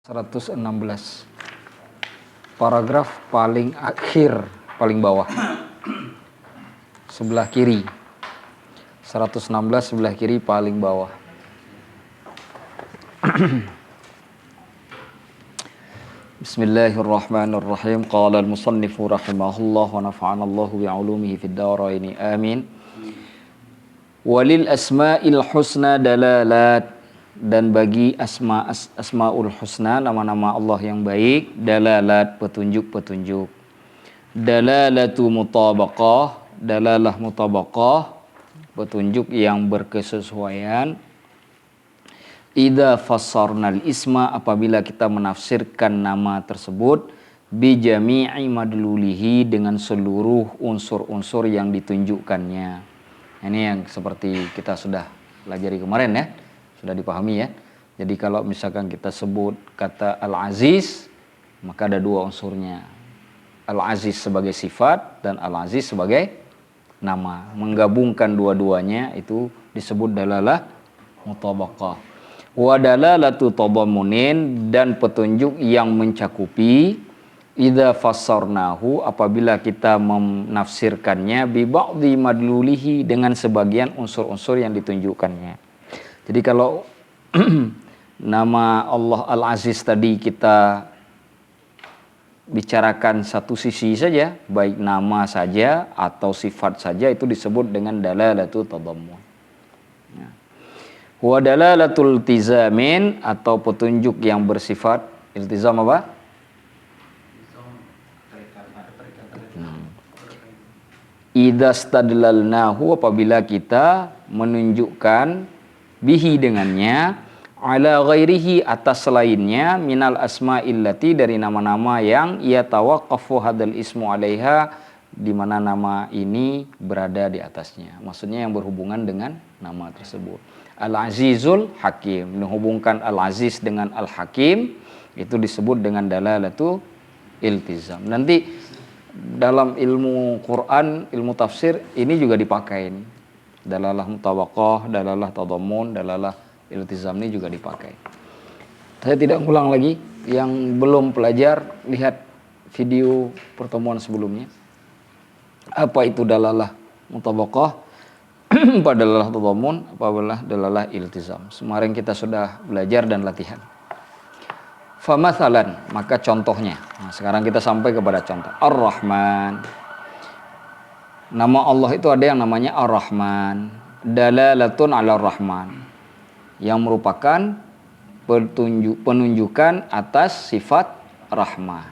116. Paragraf paling akhir, paling bawah. Sebelah kiri. 116 sebelah kiri paling bawah. Bismillahirrahmanirrahim. Qala al-musannifu rahimahullah wa nafa'ana Allahu bi'ulumihi fid dharaini. Amin. Walil asma'il husna dalalat, dan bagi asmaul husna, nama-nama Allah yang baik, dalalat, petunjuk-petunjuk. Dalalatu mutabaqah, dalalah mutabaqah, petunjuk yang berkesesuaian. Idza fassarnal isma, apabila kita menafsirkan nama tersebut, bi jami'i madlulihi, dengan seluruh unsur-unsur yang ditunjukkannya. Ini yang seperti kita sudah pelajari kemarin ya. Sudah dipahami ya. Jadi kalau misalkan kita sebut kata Al-Aziz, maka ada dua unsurnya. Al-Aziz sebagai sifat dan Al-Aziz sebagai nama. Menggabungkan dua-duanya itu disebut dalalah mutabaqah. Wa dalalatu tadammunin, dan petunjuk yang mencakupi. Idza fassarnahu, apabila kita menafsirkannya, bi ba'dhi madlulihi, dengan sebagian unsur-unsur yang ditunjukkannya. Jadi kalau nama Allah Al-Aziz tadi kita bicarakan satu sisi saja, baik nama saja atau sifat saja, itu disebut dengan dalalatu tadammun. Wa dalalatul iltizamin, atau petunjuk yang bersifat iltizam apa? Idza stadlalnahu, apabila kita menunjukkan bihi, dengannya, ala ghairihi, atas selainnya, minal asma'il lati, dari nama-nama yang yatawaqqafu hadal ismu alaiha, di mana nama ini berada di atasnya. Maksudnya yang berhubungan dengan nama tersebut. Al-Azizul Hakim, menghubungkan Al-Aziz dengan Al-Hakim, itu disebut dengan dalalatu iltizam. Nanti dalam ilmu Quran, ilmu tafsir, ini juga dipakai ini. Dalalah mutabaqah, dalalah tadammun, dalalah iltizam, ini juga dipakai. Saya tidak ngulang lagi. Yang belum pelajar, lihat video pertemuan sebelumnya. Apa itu dalalah mutabaqah, apa dalalah tadammun, apa dalalah iltizam. Kemarin kita sudah belajar dan latihan. Famathalan, maka contohnya. Nah, sekarang kita sampai kepada contoh. Ar-Rahman. Nama Allah itu ada yang namanya Ar-Rahman, dalalatun ala Rahman, yang merupakan penunjukan atas sifat rahmah.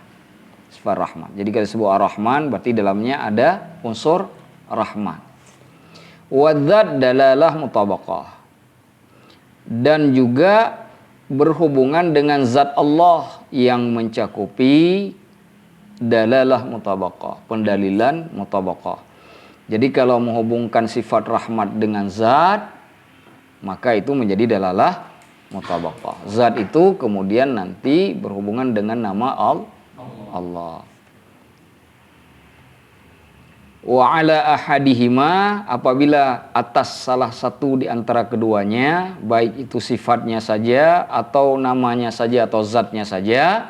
Sifat rahmah. Jadi kalau disebut Ar-Rahman, berarti dalamnya ada unsur rahmah. Wadzat dalalah mutabaqah, dan juga berhubungan dengan zat Allah yang mencakupi dalalah mutabaqah, pendalilan mutabaqah. Jadi kalau menghubungkan sifat rahmat dengan zat, maka itu menjadi dalalah mutabaqah. Zat itu kemudian nanti berhubungan dengan nama Allah. Wa ala ahadihima, apabila atas salah satu di antara keduanya, baik itu sifatnya saja atau namanya saja atau zatnya saja,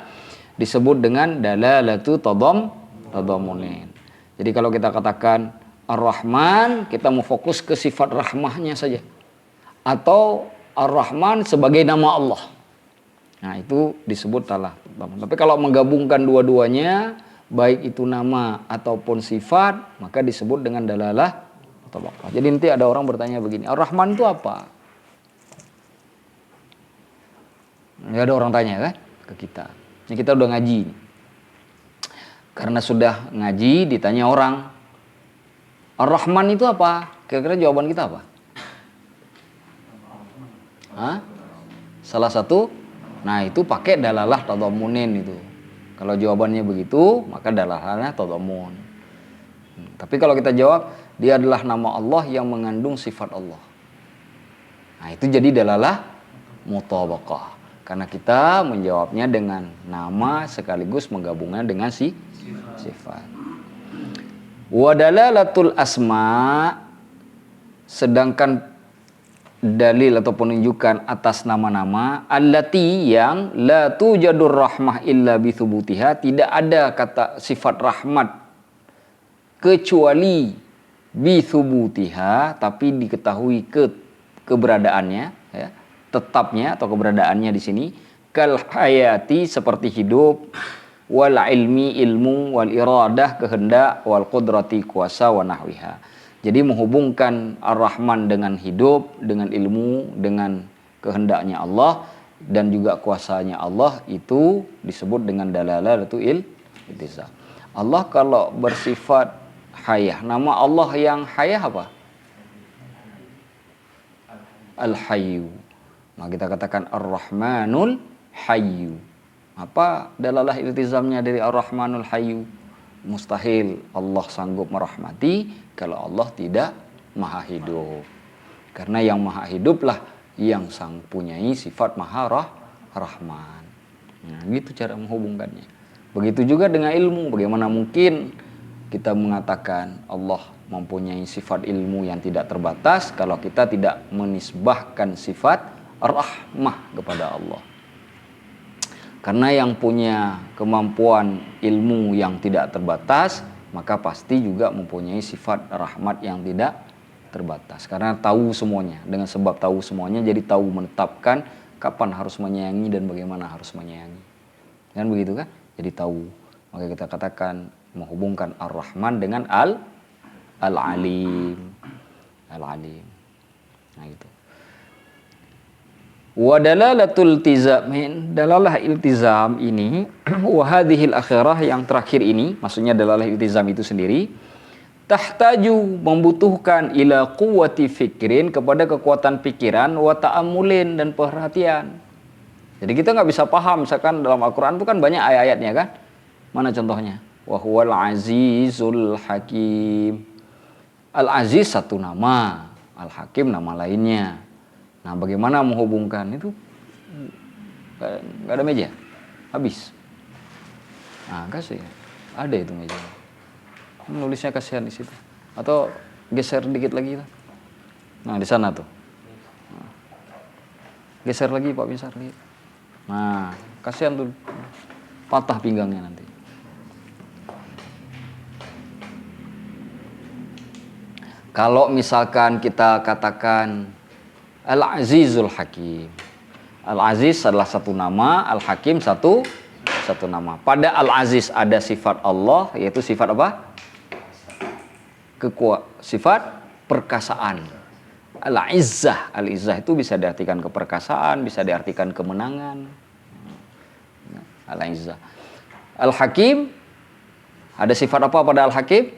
disebut dengan dalalatu tadammunin. Jadi kalau kita katakan Ar-Rahman, kita mau fokus ke sifat rahmahnya saja. Atau Ar-Rahman sebagai nama Allah. Nah, itu disebut dalalah. Tapi kalau menggabungkan dua-duanya, baik itu nama ataupun sifat, maka disebut dengan dalalah mutabaqah. Jadi nanti ada orang bertanya begini, Ar-Rahman itu apa? Ya, ada orang tanya kan ke kita. Ini kita udah ngaji. Karena sudah ngaji, ditanya orang, Ar-Rahman itu apa? Kira-kira jawaban kita apa? Hah? Salah satu? Nah, itu pakai dalalah tadammunin itu. Kalau jawabannya begitu, maka dalalahnya tadammun. Tapi kalau kita jawab, dia adalah nama Allah yang mengandung sifat Allah. Nah, itu jadi dalalah mutabaqah. Karena kita menjawabnya dengan nama sekaligus menggabungnya dengan sifat. Wa dalalatul asma, sedangkan dalil atau penunjukan atas nama-nama allati yang la tujadur rahmah illa bi thubutiha, tidak ada kata sifat rahmat kecuali bi thubutiha, tapi diketahui keberadaannya, ya, tetapnya atau keberadaannya di sini, kal hayati seperti hidup, wal ilmi ilmu, wal iradah kehendak, wal qudrati kuasa, wa nahwiha. Jadi menghubungkan Ar-Rahman dengan hidup, dengan ilmu, dengan kehendaknya Allah dan juga kuasanya Allah, itu disebut dengan dalalatul iltizam. Allah kalau bersifat hayah, nama Allah yang hayah apa? Al-Hayyu. Nah, kita katakan Ar-Rahmanul Hayyu. Apa dalalah iltizamnya dari Ar-Rahmanul Hayyu? Mustahil Allah sanggup merahmati kalau Allah tidak maha hidup. Karena yang maha hiduplah yang sang punyai sifat maha rahman. Nah, gitu cara menghubungkannya. Begitu juga dengan ilmu. Bagaimana mungkin kita mengatakan Allah mempunyai sifat ilmu yang tidak terbatas kalau kita tidak menisbahkan sifat rahmah kepada Allah. Karena yang punya kemampuan ilmu yang tidak terbatas, maka pasti juga mempunyai sifat rahmat yang tidak terbatas. Karena tahu semuanya. Dengan sebab tahu semuanya, jadi tahu menetapkan kapan harus menyayangi dan bagaimana harus menyayangi. Kan begitu kan? Jadi tahu. Maka kita katakan menghubungkan Ar-Rahman dengan Al-Alim. Al-Alim. Nah itu. Wa dalalatul iltizamin, dalalah iltizam ini, wa hadhil akhirah yang terakhir ini, maksudnya dalalah iltizam itu sendiri, tahtaju membutuhkan ila quwwati fikrin, kepada kekuatan pikiran, wa ta'ammulin dan perhatian. Jadi kita nggak bisa paham, misalkan dalam Al-Quran itu kan banyak ayat-ayatnya kan, mana contohnya? Wa huwal azizul hakim. Al-Aziz satu nama, Al-Hakim nama lainnya. Nah, bagaimana menghubungkan itu? Gak ada meja, habis. Nah, kasih, ada itu meja. Nulisnya kasihan di situ. Atau geser dikit lagi lah. Nah, di sana tuh. Nah, geser lagi Pak Binsar lagi. Nah, kasihan tuh, patah pinggangnya nanti. Kalau misalkan kita katakan Al-Azizul Hakim. Al-Aziz adalah satu nama, Al-Hakim satu nama. Pada Al-Aziz ada sifat Allah, yaitu sifat apa? Sifat perkasaan. Al-Izzah. Al-Izzah itu bisa diartikan keperkasaan, bisa diartikan kemenangan. Al-Izzah. Al-Hakim, ada sifat apa pada Al-Hakim?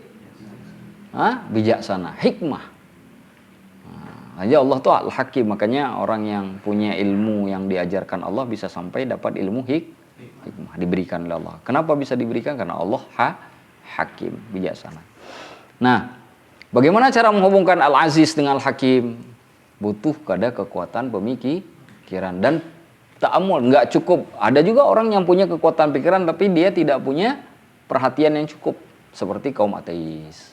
Bijaksana, hikmah. Aja Allah tuh Al-Hakim, makanya orang yang punya ilmu yang diajarkan Allah bisa sampai dapat ilmu hikmah diberikan oleh Allah. Kenapa bisa diberikan? Karena Allah Hakim, bijaksana. Nah, bagaimana cara menghubungkan Al-Aziz dengan Al-Hakim? Butuh kada kekuatan pemikiran dan ta'amul. Nggak cukup. Ada juga orang yang punya kekuatan pikiran tapi dia tidak punya perhatian yang cukup, seperti kaum ateis.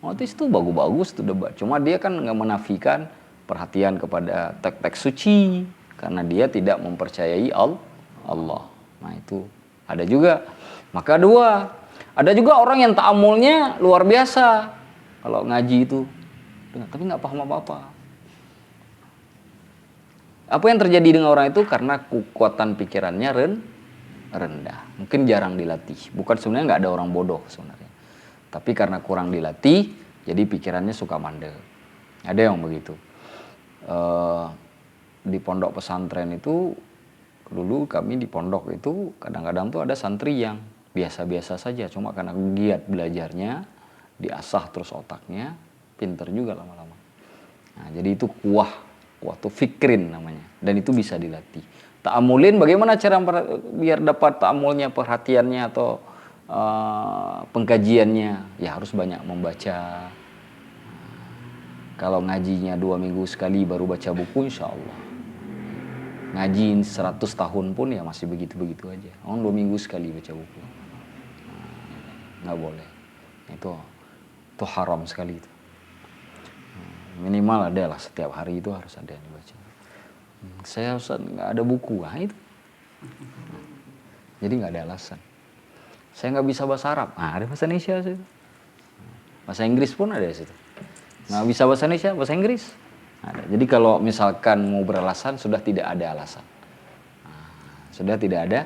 Ateis itu bagus-bagus tuh debat. Cuma dia kan nggak menafikan perhatian kepada teks-teks suci karena dia tidak mempercayai Allah. Nah itu ada juga. Maka dua, ada juga orang yang ta'amulnya luar biasa kalau ngaji itu, tapi nggak paham apa-apa. Apa yang terjadi dengan orang itu? Karena kekuatan pikirannya rendah. Mungkin jarang dilatih. Bukan sebenarnya nggak ada orang bodoh sebenarnya. Tapi karena kurang dilatih, jadi pikirannya suka mandek. Ada yang begitu. Di pondok pesantren itu, dulu kami di pondok itu kadang-kadang tuh ada santri yang biasa-biasa saja. Cuma karena giat belajarnya, diasah terus otaknya, pinter juga lama-lama. Nah, jadi itu kuah tuh fikrin namanya. Dan itu bisa dilatih. Ta'amulin, bagaimana cara biar dapat ta'amulnya, perhatiannya atau pengkajiannya? Ya harus banyak membaca. Kalau ngajinya 2 minggu sekali baru baca buku, insya Allah. Ngaji 100 tahun pun ya masih begitu-begitu aja. 2 minggu sekali baca buku. Nggak boleh. Itu haram sekali itu. Minimal ada lah, setiap hari itu harus ada yang dibaca. Saya Ustaz nggak ada buku, itu. Jadi nggak ada alasan. Saya nggak bisa bahasa Arab, ada bahasa Indonesia sih. Bahasa Inggris pun ada di situ. Nggak bisa bahasa Indonesia, bahasa Inggris ada. Jadi kalau misalkan mau beralasan, sudah tidak ada alasan. Sudah tidak ada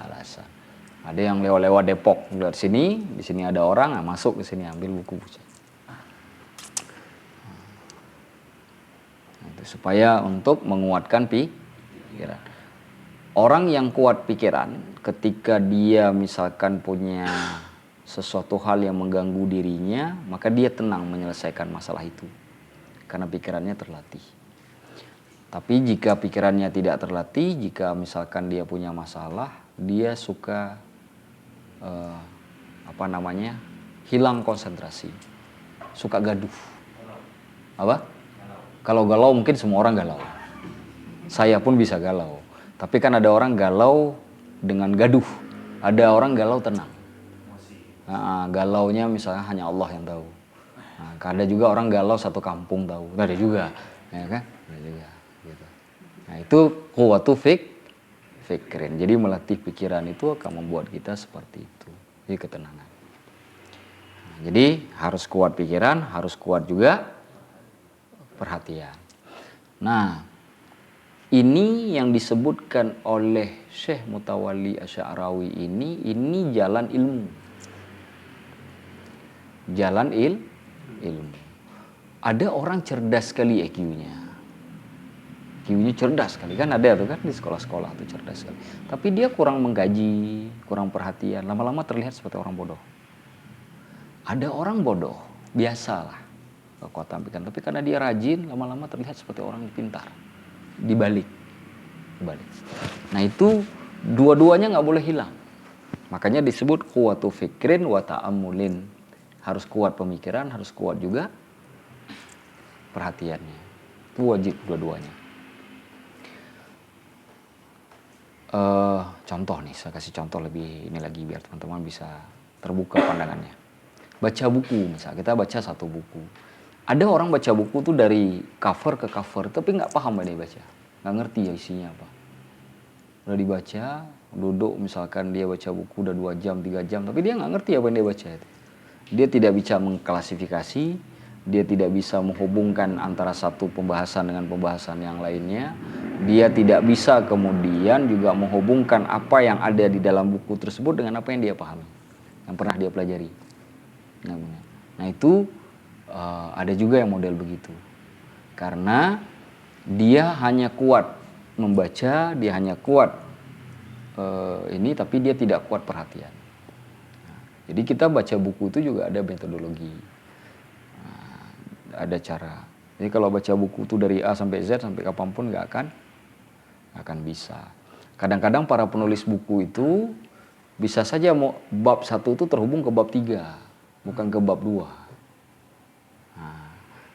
alasan. Ada yang lewat-lewat Depok dari sini, di sini ada orang, masuk ke sini ambil buku. Supaya untuk menguatkan pikiran. Orang yang kuat pikiran ketika dia misalkan punya sesuatu hal yang mengganggu dirinya, maka dia tenang menyelesaikan masalah itu karena pikirannya terlatih. Tapi jika pikirannya tidak terlatih, jika misalkan dia punya masalah, dia suka hilang konsentrasi, suka gaduh. Apa? Kalau galau mungkin semua orang galau. Saya pun bisa galau. Tapi kan ada orang galau dengan gaduh. Ada orang galau tenang. Galaunya misalnya hanya Allah yang tahu. Ada juga orang galau satu kampung tahu. Ada juga, ya kan? Ada juga. Gitu. Nah itu quwwatu fikrin. Jadi melatih pikiran itu akan membuat kita seperti itu. Jadi ketenangan. Jadi harus kuat pikiran, harus kuat juga perhatian. Nah, ini yang disebutkan oleh Syekh Mutawalli Asy'arawi ini jalan ilmu. Jalan ilmu. Ada orang cerdas sekali IQ-nya. IQ-nya cerdas sekali, kan ada tuh kan di sekolah-sekolah tuh cerdas sekali. Tapi dia kurang mengkaji, kurang perhatian, lama-lama terlihat seperti orang bodoh. Ada orang bodoh, biasalah. Kekuatan pikiran, tapi karena dia rajin, lama-lama terlihat seperti orang pintar. Dibalik. Nah itu dua-duanya nggak boleh hilang. Makanya disebut quwwatu fikrin wa ta'ammulin. Harus kuat pemikiran, harus kuat juga perhatiannya. Itu wajib dua-duanya. Contoh nih, saya kasih contoh lebih ini lagi biar teman-teman bisa terbuka pandangannya. Baca buku, misalnya kita baca satu buku. Ada orang baca buku tuh dari cover ke cover, tapi nggak paham apa dia baca, nggak ngerti ya isinya apa. Udah dibaca, duduk misalkan dia baca buku udah 2 jam, 3 jam, tapi dia nggak ngerti apa yang dia baca itu. Dia tidak bisa mengklasifikasi, dia tidak bisa menghubungkan antara satu pembahasan dengan pembahasan yang lainnya. Dia tidak bisa kemudian juga menghubungkan apa yang ada di dalam buku tersebut dengan apa yang dia pahami, yang pernah dia pelajari. Nah itu ada juga yang model begitu. Karena dia hanya kuat membaca, dia hanya kuat tapi dia tidak kuat perhatian. Jadi kita baca buku itu juga ada metodologi. Ada cara. Jadi kalau baca buku itu dari A sampai Z sampai kapanpun nggak akan bisa. Kadang-kadang para penulis buku itu bisa saja mau bab 1 itu terhubung ke bab 3, bukan ke bab 2.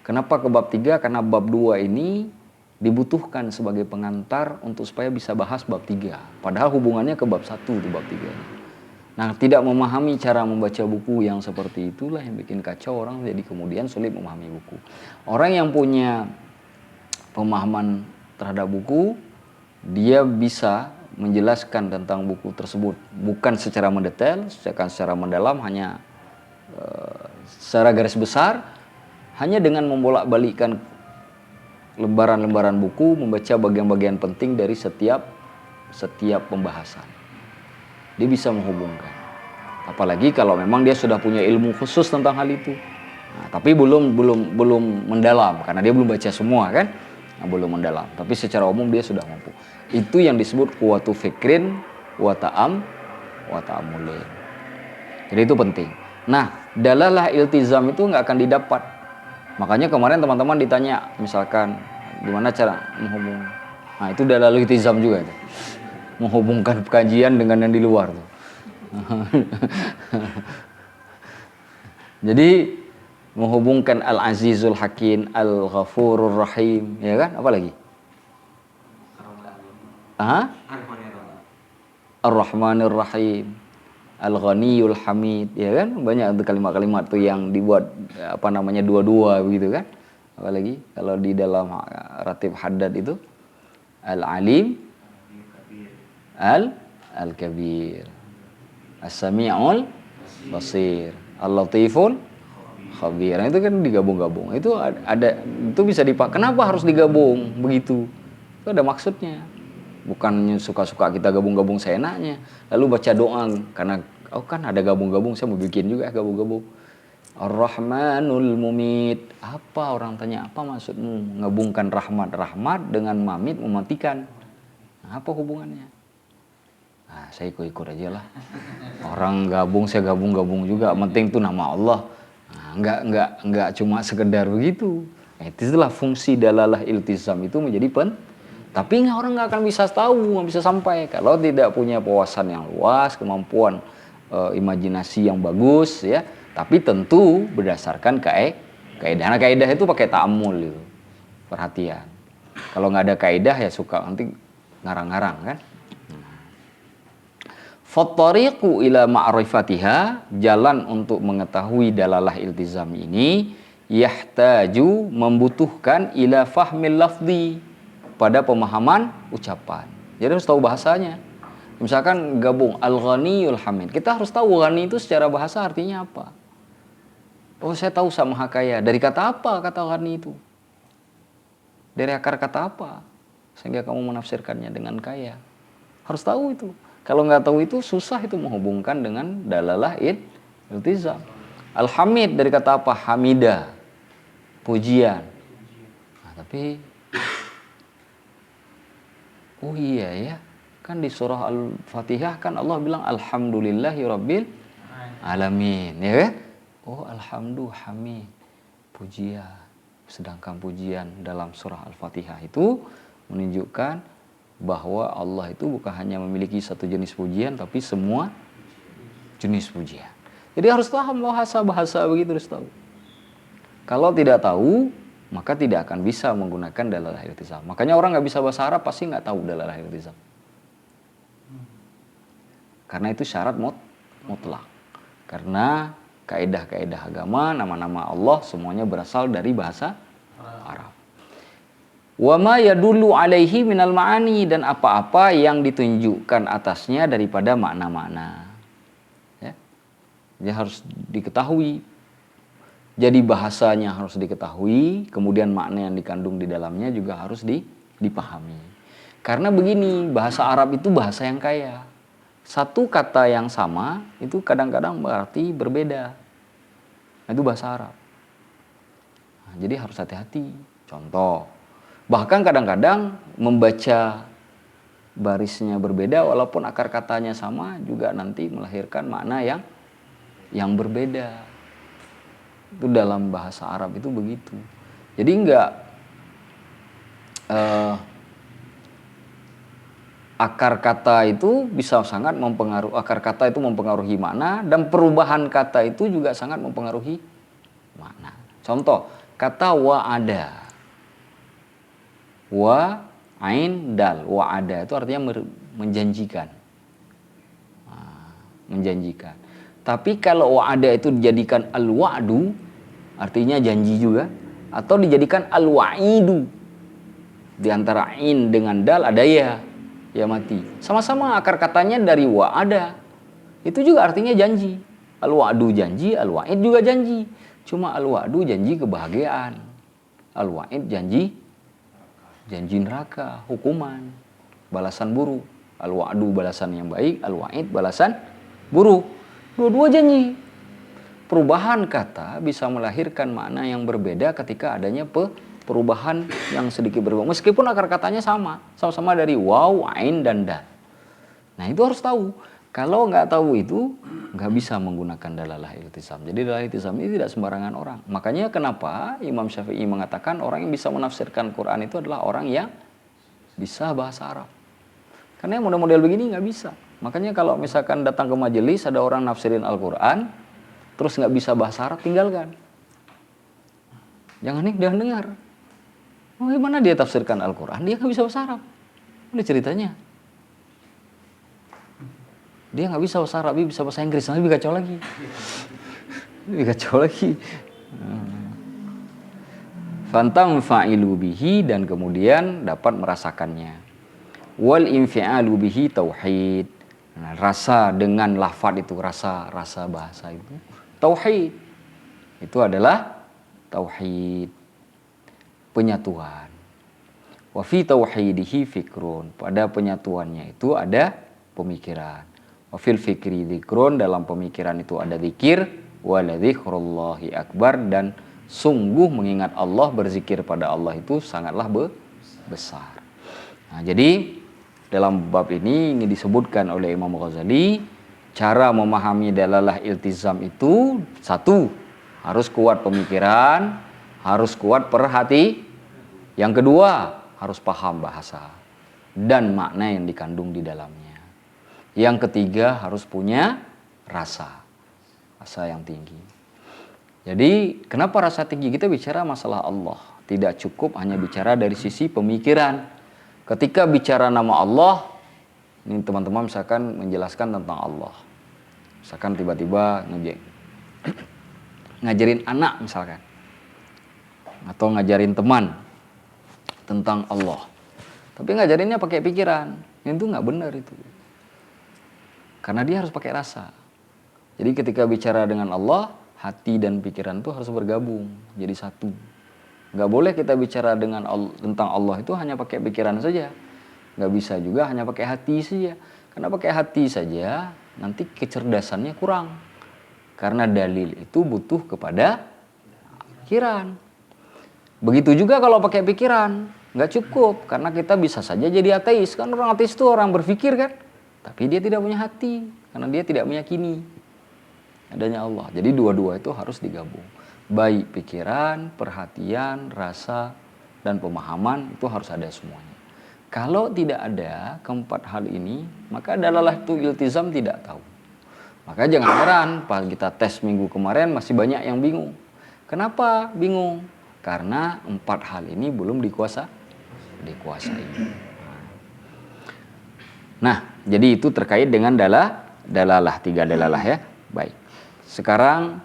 Kenapa ke bab 3? Karena bab 2 ini dibutuhkan sebagai pengantar untuk supaya bisa bahas bab 3. Padahal hubungannya ke bab 1 itu bab 3. Nah, tidak memahami cara membaca buku yang seperti itulah yang bikin kacau orang, jadi kemudian sulit memahami buku. Orang yang punya pemahaman terhadap buku, dia bisa menjelaskan tentang buku tersebut bukan secara mendetail, secara mendalam, hanya secara garis besar. Hanya dengan membolak-balikkan lembaran-lembaran buku, membaca bagian-bagian penting dari setiap pembahasan. Dia bisa menghubungkan. Apalagi kalau memang dia sudah punya ilmu khusus tentang hal itu. Nah, tapi belum mendalam karena dia belum baca semua kan? Nah, belum mendalam. Tapi secara umum dia sudah mampu. Itu yang disebut quwwatu fikrin wa ta'ammulin. Jadi itu penting. Nah, dalalah iltizam itu nggak akan didapat. Makanya kemarin teman-teman ditanya, misalkan gimana cara menghubung. Nah itu dalalah iltizam juga itu. Menghubungkan kajian dengan yang di luar tuh. Jadi menghubungkan Al-Azizul Hakim, Al-Ghafurur Rahim, ya kan? Apa lagi? Ar-Rahmanir Rahim, Al-Ghaniyul Hamid, ya kan? Banyak kalimat-kalimat tuh yang dibuat dua-dua begitu kan? Apalagi kalau di dalam ratib haddad itu al-alim, al-kabir, as-sami'ul basir, al-latiful khabir. Nah, itu kan digabung-gabung. Itu ada, itu bisa dipakai. Kenapa harus digabung begitu? Itu ada maksudnya. Bukan suka-suka kita gabung-gabung seenaknya. Lalu baca doa karena kan ada gabung-gabung, saya mau bikin juga gabung-gabung. Ar-Rahmanul Mumit. Apa orang tanya, apa maksudmu menggabungkan rahmat dengan mamit, mematikan? Nah, apa hubungannya? Nah, saya ikut-ikut aja lah. Orang gabung, saya gabung-gabung juga. Penting itu nama Allah. Nah, enggak cuma sekedar begitu. Itulah fungsi dalalah iltizam itu menjadi tapi orang nggak akan bisa tahu, nggak bisa sampai kalau tidak punya wawasan yang luas, kemampuan imajinasi yang bagus, ya. Tapi tentu berdasarkan kaidah. Nah, kaidah itu pakai ta'ammul itu, perhatian. Kalau nggak ada kaidah ya suka nanti ngarang-ngarang kan. Fattariqu ila ma'rifatiha, jalan untuk mengetahui dalalah iltizam ini yahtaju, membutuhkan ila fahmil lafzi, pada pemahaman ucapan. Jadi harus tahu bahasanya. Misalkan gabung al-ghaniyul hamid, kita harus tahu ghani itu secara bahasa artinya apa. Oh, saya tahu sama maha kaya. Dari kata apa kata ghani itu? Dari akar kata apa? Sehingga kamu menafsirkannya dengan kaya. Harus tahu itu. Kalau nggak tahu itu susah itu menghubungkan dengan dalalah iltizam. Al-hamid dari kata apa? Hamidah, pujian. Nah, tapi oh iya ya, kan di surah Al-Fatihah kan Allah bilang alhamdulillahirabbil alamin, ya kan? Oh, hamid, pujian. Sedangkan pujian dalam surah Al-Fatihah itu menunjukkan bahwa Allah itu bukan hanya memiliki satu jenis pujian, tapi semua jenis pujian. Jadi harus paham bahasa-bahasa begitu, harus tahu. Kalau tidak tahu, maka tidak akan bisa menggunakan dalalah iltizam. Makanya orang nggak bisa bahasa Arab pasti nggak tahu dalalah iltizam. Karena itu syarat mutlak. Karena kaidah-kaidah agama, nama-nama Allah semuanya berasal dari bahasa Arab. Wa ma yadullu alaihi minal ma'ani, dan apa-apa yang ditunjukkan atasnya daripada makna-makna. Ya. Jadi harus diketahui. Jadi bahasanya harus diketahui, kemudian makna yang dikandung di dalamnya juga harus dipahami. Karena begini, bahasa Arab itu bahasa yang kaya. Satu kata yang sama itu kadang-kadang berarti berbeda. Itu bahasa Arab. Nah, jadi harus hati-hati. Contoh, bahkan kadang-kadang membaca barisnya berbeda walaupun akar katanya sama juga nanti melahirkan makna yang berbeda. Itu dalam bahasa Arab itu begitu. Jadi akar kata itu bisa sangat mempengaruhi, akar kata itu mempengaruhi makna, dan perubahan kata itu juga sangat mempengaruhi makna. Contoh, kata wa'ada. Wa ain dal, wa'ada itu artinya menjanjikan. Menjanjikan. Tapi kalau wa'ada itu dijadikan al-wa'du, artinya janji juga, atau dijadikan al-wa'idu. Di antara in dengan dal ada ya mati. Sama-sama akar katanya dari wa'ada. Itu juga artinya janji. Al-wa'du janji, al-wa'id juga janji. Cuma al-wa'du janji kebahagiaan. Al-wa'id janji neraka, hukuman, balasan buruk. Al-wa'du balasan yang baik, al-wa'id balasan buruk. Dua-dua janji. Perubahan kata bisa melahirkan makna yang berbeda ketika adanya perubahan yang sedikit berbeda. Meskipun akar katanya sama-sama dari waw, ain, dan dal. Nah, itu harus tahu. Kalau nggak tahu itu, nggak bisa menggunakan dalalah iltizam. Jadi dalalah iltizam ini tidak sembarangan orang. Makanya kenapa Imam Syafi'i mengatakan orang yang bisa menafsirkan Quran itu adalah orang yang bisa bahasa Arab. Karena yang model-model begini nggak bisa. Makanya kalau misalkan datang ke majelis ada orang nafsirin Al-Quran, terus nggak bisa bahasa Arab, tinggalkan. Jangan dengar. Oh, gimana dia tafsirkan Al-Quran? Dia nggak bisa bahasa Arab. Ini ceritanya. Dia nggak bisa bahasa Arab, dia bisa bahasa Inggris, lebih kacau lagi. Fantanfa'ilu bihi, dan kemudian dapat merasakannya. Wal infi'alu bihi tauhid. Nah, rasa dengan lafaz itu, rasa bahasa itu tauhid. Itu adalah tauhid, penyatuan. Wa fi tauhidihi fikrun. Pada penyatuannya itu ada pemikiran. Wa fil fikri dzikrun, dalam pemikiran itu ada zikir. Wa la dzikrullahi akbar, dan sungguh mengingat Allah, berzikir pada Allah itu sangatlah besar. Nah, jadi dalam bab ini disebutkan oleh Imam Ghazali, cara memahami dalalah iltizam itu, satu, harus kuat pemikiran, harus kuat perhati. Yang kedua, harus paham bahasa dan makna yang dikandung di dalamnya. Yang ketiga, harus punya rasa yang tinggi. Jadi kenapa rasa tinggi? Kita bicara masalah Allah, tidak cukup hanya bicara dari sisi pemikiran. Ketika bicara nama Allah, ini teman-teman misalkan menjelaskan tentang Allah, misalkan tiba-tiba ngajarin anak misalkan, atau ngajarin teman tentang Allah, tapi ngajarinnya pakai pikiran, itu nggak benar itu, karena dia harus pakai rasa. Jadi ketika bicara dengan Allah, hati dan pikiran itu harus bergabung jadi satu. Nggak boleh kita bicara tentang Allah itu hanya pakai pikiran saja. Nggak bisa juga hanya pakai hati saja. Karena pakai hati saja nanti kecerdasannya kurang. Karena dalil itu butuh kepada pikiran. Begitu juga kalau pakai pikiran, nggak cukup. Karena kita bisa saja jadi ateis. Kan orang ateis itu orang berpikir kan. Tapi dia tidak punya hati. Karena dia tidak meyakini adanya Allah. Jadi dua-dua itu harus digabung. Baik pikiran, perhatian, rasa, dan pemahaman itu harus ada semuanya. Kalau tidak ada keempat hal ini, maka dalalah itu iltizam tidak tahu. Maka jangan heran pas kita tes minggu kemarin masih banyak yang bingung. Kenapa bingung? Karena empat hal ini belum dikuasai. Nah, jadi itu terkait dengan dalalah, tiga dalalah ya. Baik. Sekarang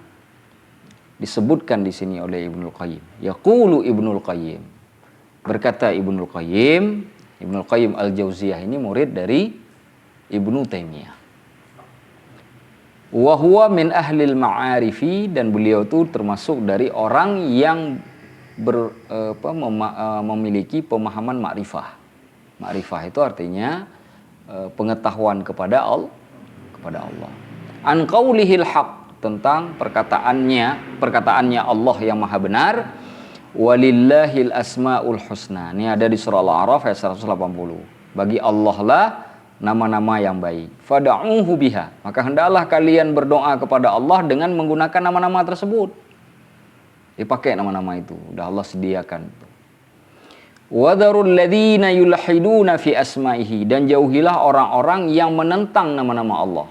disebutkan di sini oleh Ibnul Qayyim. Yaqulu Ibnul Qayyim. Berkata Ibnul Qayyim Al-Jauziyah ini murid dari Ibnu Taimiyah. Wa huwa min ahlil ma'arifi, dan beliau itu termasuk dari orang yang memiliki pemahaman ma'rifah. Ma'rifah itu artinya pengetahuan kepada Allah. An qaulihil haq, tentang perkataannya Allah yang maha benar. Walillahil asmaul husna. Ini ada di surah Al-A'raf ayat 180. Bagi Allah lah nama-nama yang baik. Fad'uhu biha. Maka hendaklah kalian berdoa kepada Allah dengan menggunakan nama-nama tersebut. Dipakai nama-nama itu, udah Allah sediakan. Wadharul ladzina yulhiduna fi asma'ihi, dan jauhilah orang-orang yang menentang nama-nama Allah.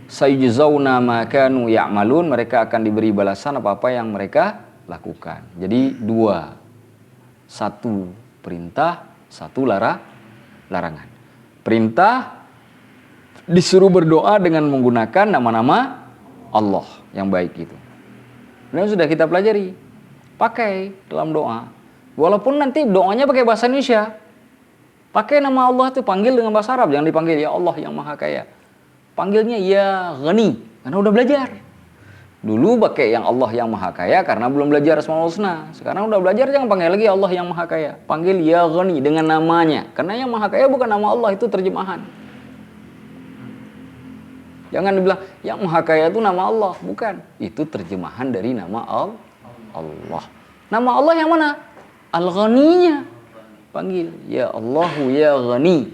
Sayujzauna ma kanu ya'malun, mereka akan diberi balasan apa-apa yang mereka lakukan. Jadi dua, satu perintah, satu larangan. Perintah disuruh berdoa dengan menggunakan nama-nama Allah yang baik itu. Dan sudah kita pelajari, pakai dalam doa. Walaupun nanti doanya pakai bahasa Indonesia, pakai nama Allah itu, panggil dengan bahasa Arab, jangan dipanggil ya Allah yang Maha Kaya. Panggilnya ya Ghani, karena udah belajar. Dulu pakai yang Allah yang Maha Kaya karena belum belajar Asmaul Husna. Sekarang udah belajar, jangan panggil lagi Allah yang Maha Kaya. Panggil ya Ghani dengan namanya. Karena yang Maha Kaya bukan nama Allah, itu terjemahan. Jangan dibilang yang Maha Kaya itu nama Allah, bukan. Itu terjemahan dari nama Allah. Nama Allah yang mana? Al-Ghaninya. Panggil ya Allahu ya Ghani.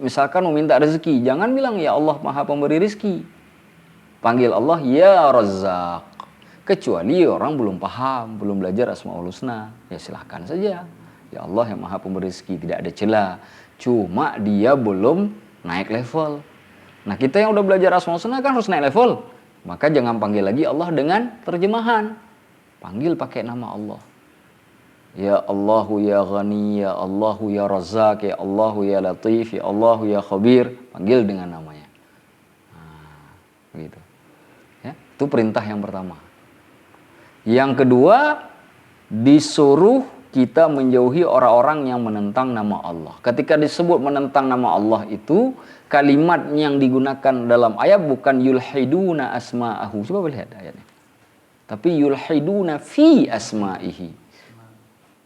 Misalkan mau minta rezeki, jangan bilang ya Allah Maha Pemberi rezeki. Panggil Allah ya Razzaq. Kecuali orang belum paham, belum belajar Asmaul Husna, ya silahkan saja. Ya Allah yang Maha Pemberi rezeki, tidak ada celah. Cuma dia belum naik level. Nah, kita yang udah belajar Asmaul Husna kan harus naik level. Maka jangan panggil lagi Allah dengan terjemahan. Panggil pakai nama Allah. Ya Allahu ya Ghani, ya Allahu ya Razzaq, ya Allahu ya Latif, ya Allahu ya Khabir. Panggil dengan namanya. Nah, begitu. Ya, itu perintah yang pertama. Yang kedua, disuruh kita menjauhi orang-orang yang menentang nama Allah. Ketika disebut menentang nama Allah itu, kalimat yang digunakan dalam ayat bukan yulhiduna asma'ahu. Coba lihat ayatnya. Tapi yulhiduna fi asma'ihi.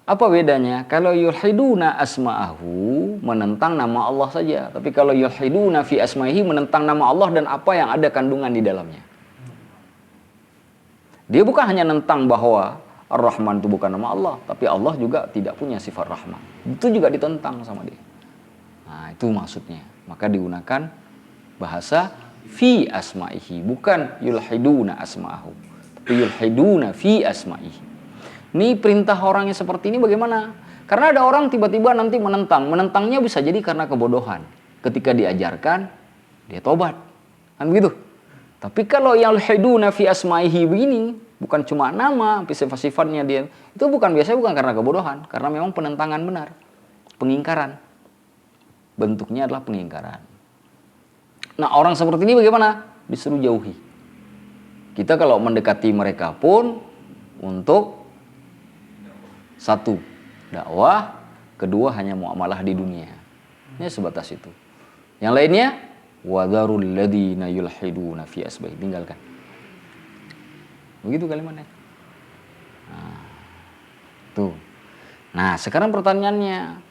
Apa bedanya? Kalau yulhiduna asma'ahu, menentang nama Allah saja. Tapi kalau yulhiduna fi asma'ihi, menentang nama Allah dan apa yang ada kandungan di dalamnya. Dia bukan hanya nentang bahwa Ar-Rahman itu bukan nama Allah, tapi Allah juga tidak punya sifat Rahman. Itu juga ditentang sama dia. Nah, itu maksudnya. Maka digunakan bahasa fi asma'ihi, bukan yulhiduna asma'ahu, tapi yulhiduna fi asma'ihi. Ini perintah orang yang seperti ini bagaimana? Karena ada orang tiba-tiba nanti menentang. Menentangnya bisa jadi karena kebodohan. Ketika diajarkan, dia tobat. Kan begitu? Tapi kalau yang yulhiduna fi asma'ihi begini, bukan cuma nama, sifat-sifatnya dia, itu biasanya bukan karena kebodohan, karena memang penentangan benar, pengingkaran. Bentuknya adalah pengingkaran. Nah, orang seperti ini bagaimana? Disuruh jauhi. Kita kalau mendekati mereka pun untuk satu, dakwah, kedua hanya muamalah di dunia. Ini sebatas itu. Yang lainnya wadharul ladzina yulhiduna fi asma'ihi, tinggalkan. Begitu kalimatnya. Nah, tuh. Nah, sekarang pertanyaannya,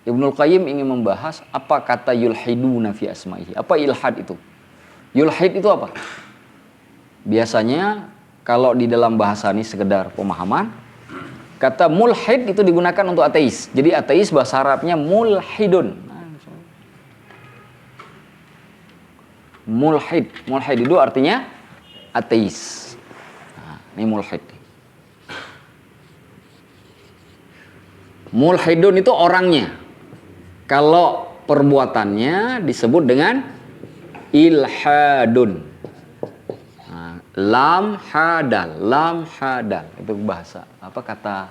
Ibnul Qayyim ingin membahas apa kata yulhiduna fi asma'ihi. Apa ilhad itu? Yulhid itu apa? Biasanya kalau di dalam bahasa ini sekedar pemahaman, kata mulhid itu digunakan untuk ateis. Jadi ateis bahasa Arabnya mulhidun. Mulhid itu artinya ateis. Nah, ini mulhid. Mulhidun itu orangnya. Kalau perbuatannya disebut dengan ilhadun. Nah, lam hadal itu bahasa. Apa kata?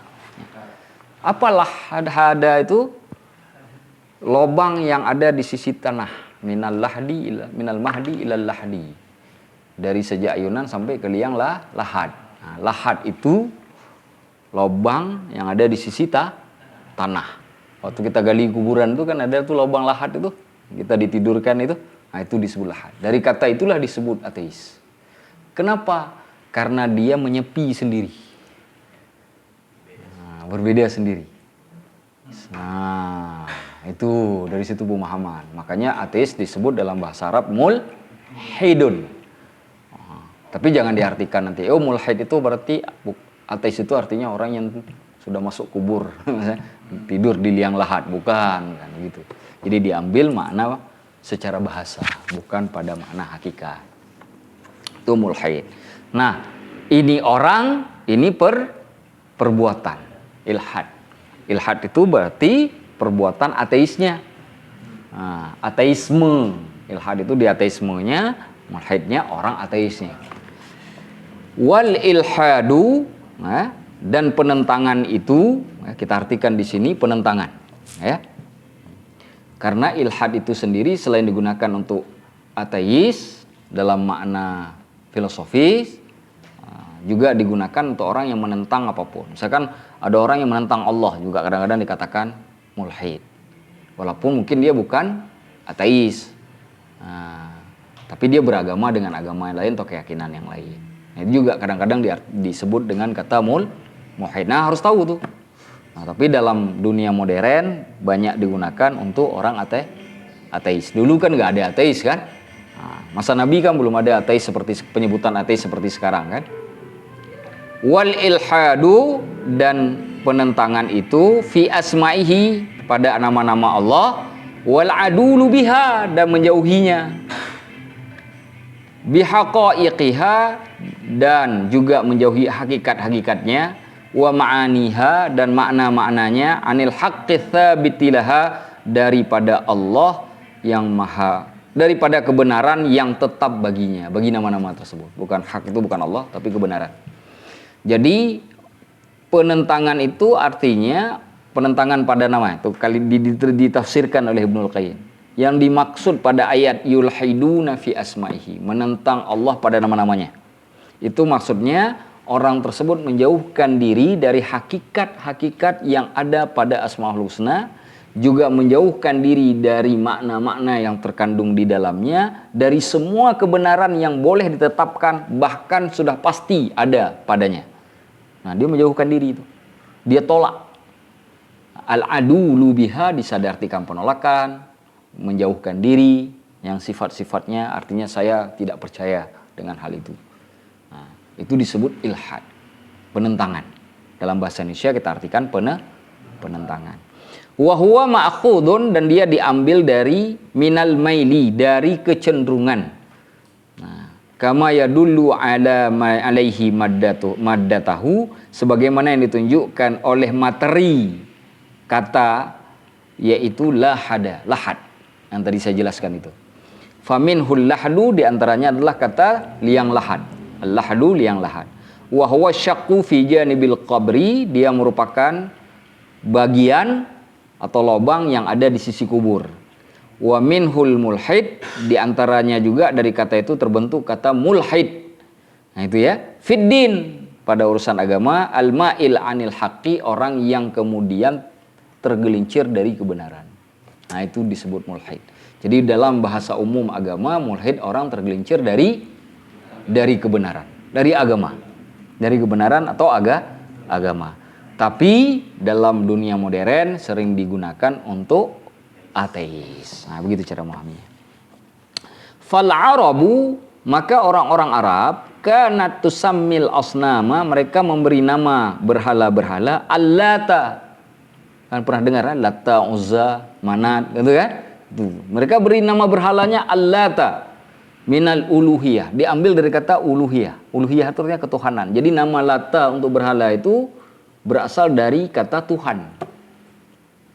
Apalah hada itu? Lobang yang ada di sisi tanah. Minal mahdi ilal lahdi. Dari sejak ayunan sampai ke liang lahad. Nah, lahad itu lobang yang ada di sisi tanah. Waktu kita gali kuburan itu kan ada tuh lobang lahad itu. Kita ditidurkan itu. Nah, itu disebut lahad. Dari kata itulah disebut ateis. Kenapa? Karena dia menyepi sendiri. Nah, berbeda sendiri. Nah, itu dari situ pemahaman. Makanya ateis disebut dalam bahasa Arab mulhidun. Tapi jangan diartikan nanti, oh mulhid itu berarti ateis itu artinya orang yang sudah masuk kubur, tidur di liang lahat, bukan kan gitu. Jadi diambil makna secara bahasa, bukan pada makna hakikat. Itu mulhid. Nah, ini orang, ini perbuatan ilhad. Ilhad itu berarti perbuatan ateisnya. Nah, ateisme. Ilhad itu di ateismenya, mulhidnya orang ateisnya. Wal ilhadu, nah, dan penentangan itu, kita artikan di sini penentangan, ya. Karena ilhad itu sendiri selain digunakan untuk ateis dalam makna filosofis, juga digunakan untuk orang yang menentang apapun. Misalkan ada orang yang menentang Allah juga kadang-kadang dikatakan mulhid. Walaupun mungkin dia bukan ateis. Tapi dia beragama dengan agama yang lain atau keyakinan yang lain. Nah, itu juga kadang-kadang disebut dengan kata mulhid. Nah, harus tahu tuh. Nah, tapi dalam dunia modern banyak digunakan untuk orang ateis. Dulu kan nggak ada ateis kan? Nah, masa Nabi kan belum ada ateis seperti penyebutan ateis seperti sekarang kan? Wal ilhadu, dan penentangan itu fi asma'ihi, pada nama-nama Allah, wal adulu biha, dan menjauhinya, bihaqaiqiha, dan juga menjauhi hakikat-hakikatnya, wa ma'aniha, dan makna-maknanya, anil haqqi tsabitilaha, daripada Allah yang maha, daripada kebenaran yang tetap baginya, bagi nama-nama tersebut. Bukan hak itu bukan Allah, tapi kebenaran. Jadi penentangan itu artinya penentangan pada nama. Itu kali ditafsirkan oleh Ibnul Qayyim. Yang dimaksud pada ayat yulhiduna fi asma'ihi, menentang Allah pada nama-namanya. Itu maksudnya orang tersebut menjauhkan diri dari hakikat-hakikat yang ada pada Asmaul Husna, juga menjauhkan diri dari makna-makna yang terkandung di dalamnya, dari semua kebenaran yang boleh ditetapkan, bahkan sudah pasti ada padanya. Nah, dia menjauhkan diri itu. Dia tolak. Al-adulu biha bisa diartikan penolakan, menjauhkan diri, yang sifat-sifatnya artinya saya tidak percaya dengan hal itu. Nah, itu disebut ilhad, penentangan. Dalam bahasa Indonesia kita artikan penentangan. Wa huwa ma'khudun, dan dia diambil dari minal maili, dari kecenderungan. Nah, kama yadullu ala ma alaihi maddatahu, sebagaimana yang ditunjukkan oleh materi kata, yaitu lahad yang tadi saya jelaskan itu. Faminhul lahdu, diantaranya adalah kata liang lahad. Al-lahdu liang lahad. Wa huwa syaqqu fi janibil qabri, dia merupakan bagian atau lubang yang ada di sisi kubur. Wa minhul mulhid, diantaranya juga dari kata itu terbentuk kata mulhid. Nah itu ya, fiddin, pada urusan agama, al-ma'il anil haqqi, orang yang kemudian tergelincir dari kebenaran. Nah itu disebut mulhid. Jadi dalam bahasa umum agama, mulhid orang tergelincir dari kebenaran, dari agama, dari kebenaran atau agama. Tapi dalam dunia modern sering digunakan untuk ateis. Nah, begitu cara memahaminya. Fal arabu, maka orang-orang Arab, kanat tusammil asnama, mereka memberi nama berhala-berhala Allata. Kan pernah dengar kan? Lata, Uzza, Manat, gitu kan? Tuh. Mereka beri nama berhalanya Allata minal uluhiyah. Diambil dari kata uluhiyah. Uluhiyah itu artinya ketuhanan. Jadi nama Lata untuk berhala itu berasal dari kata Tuhan.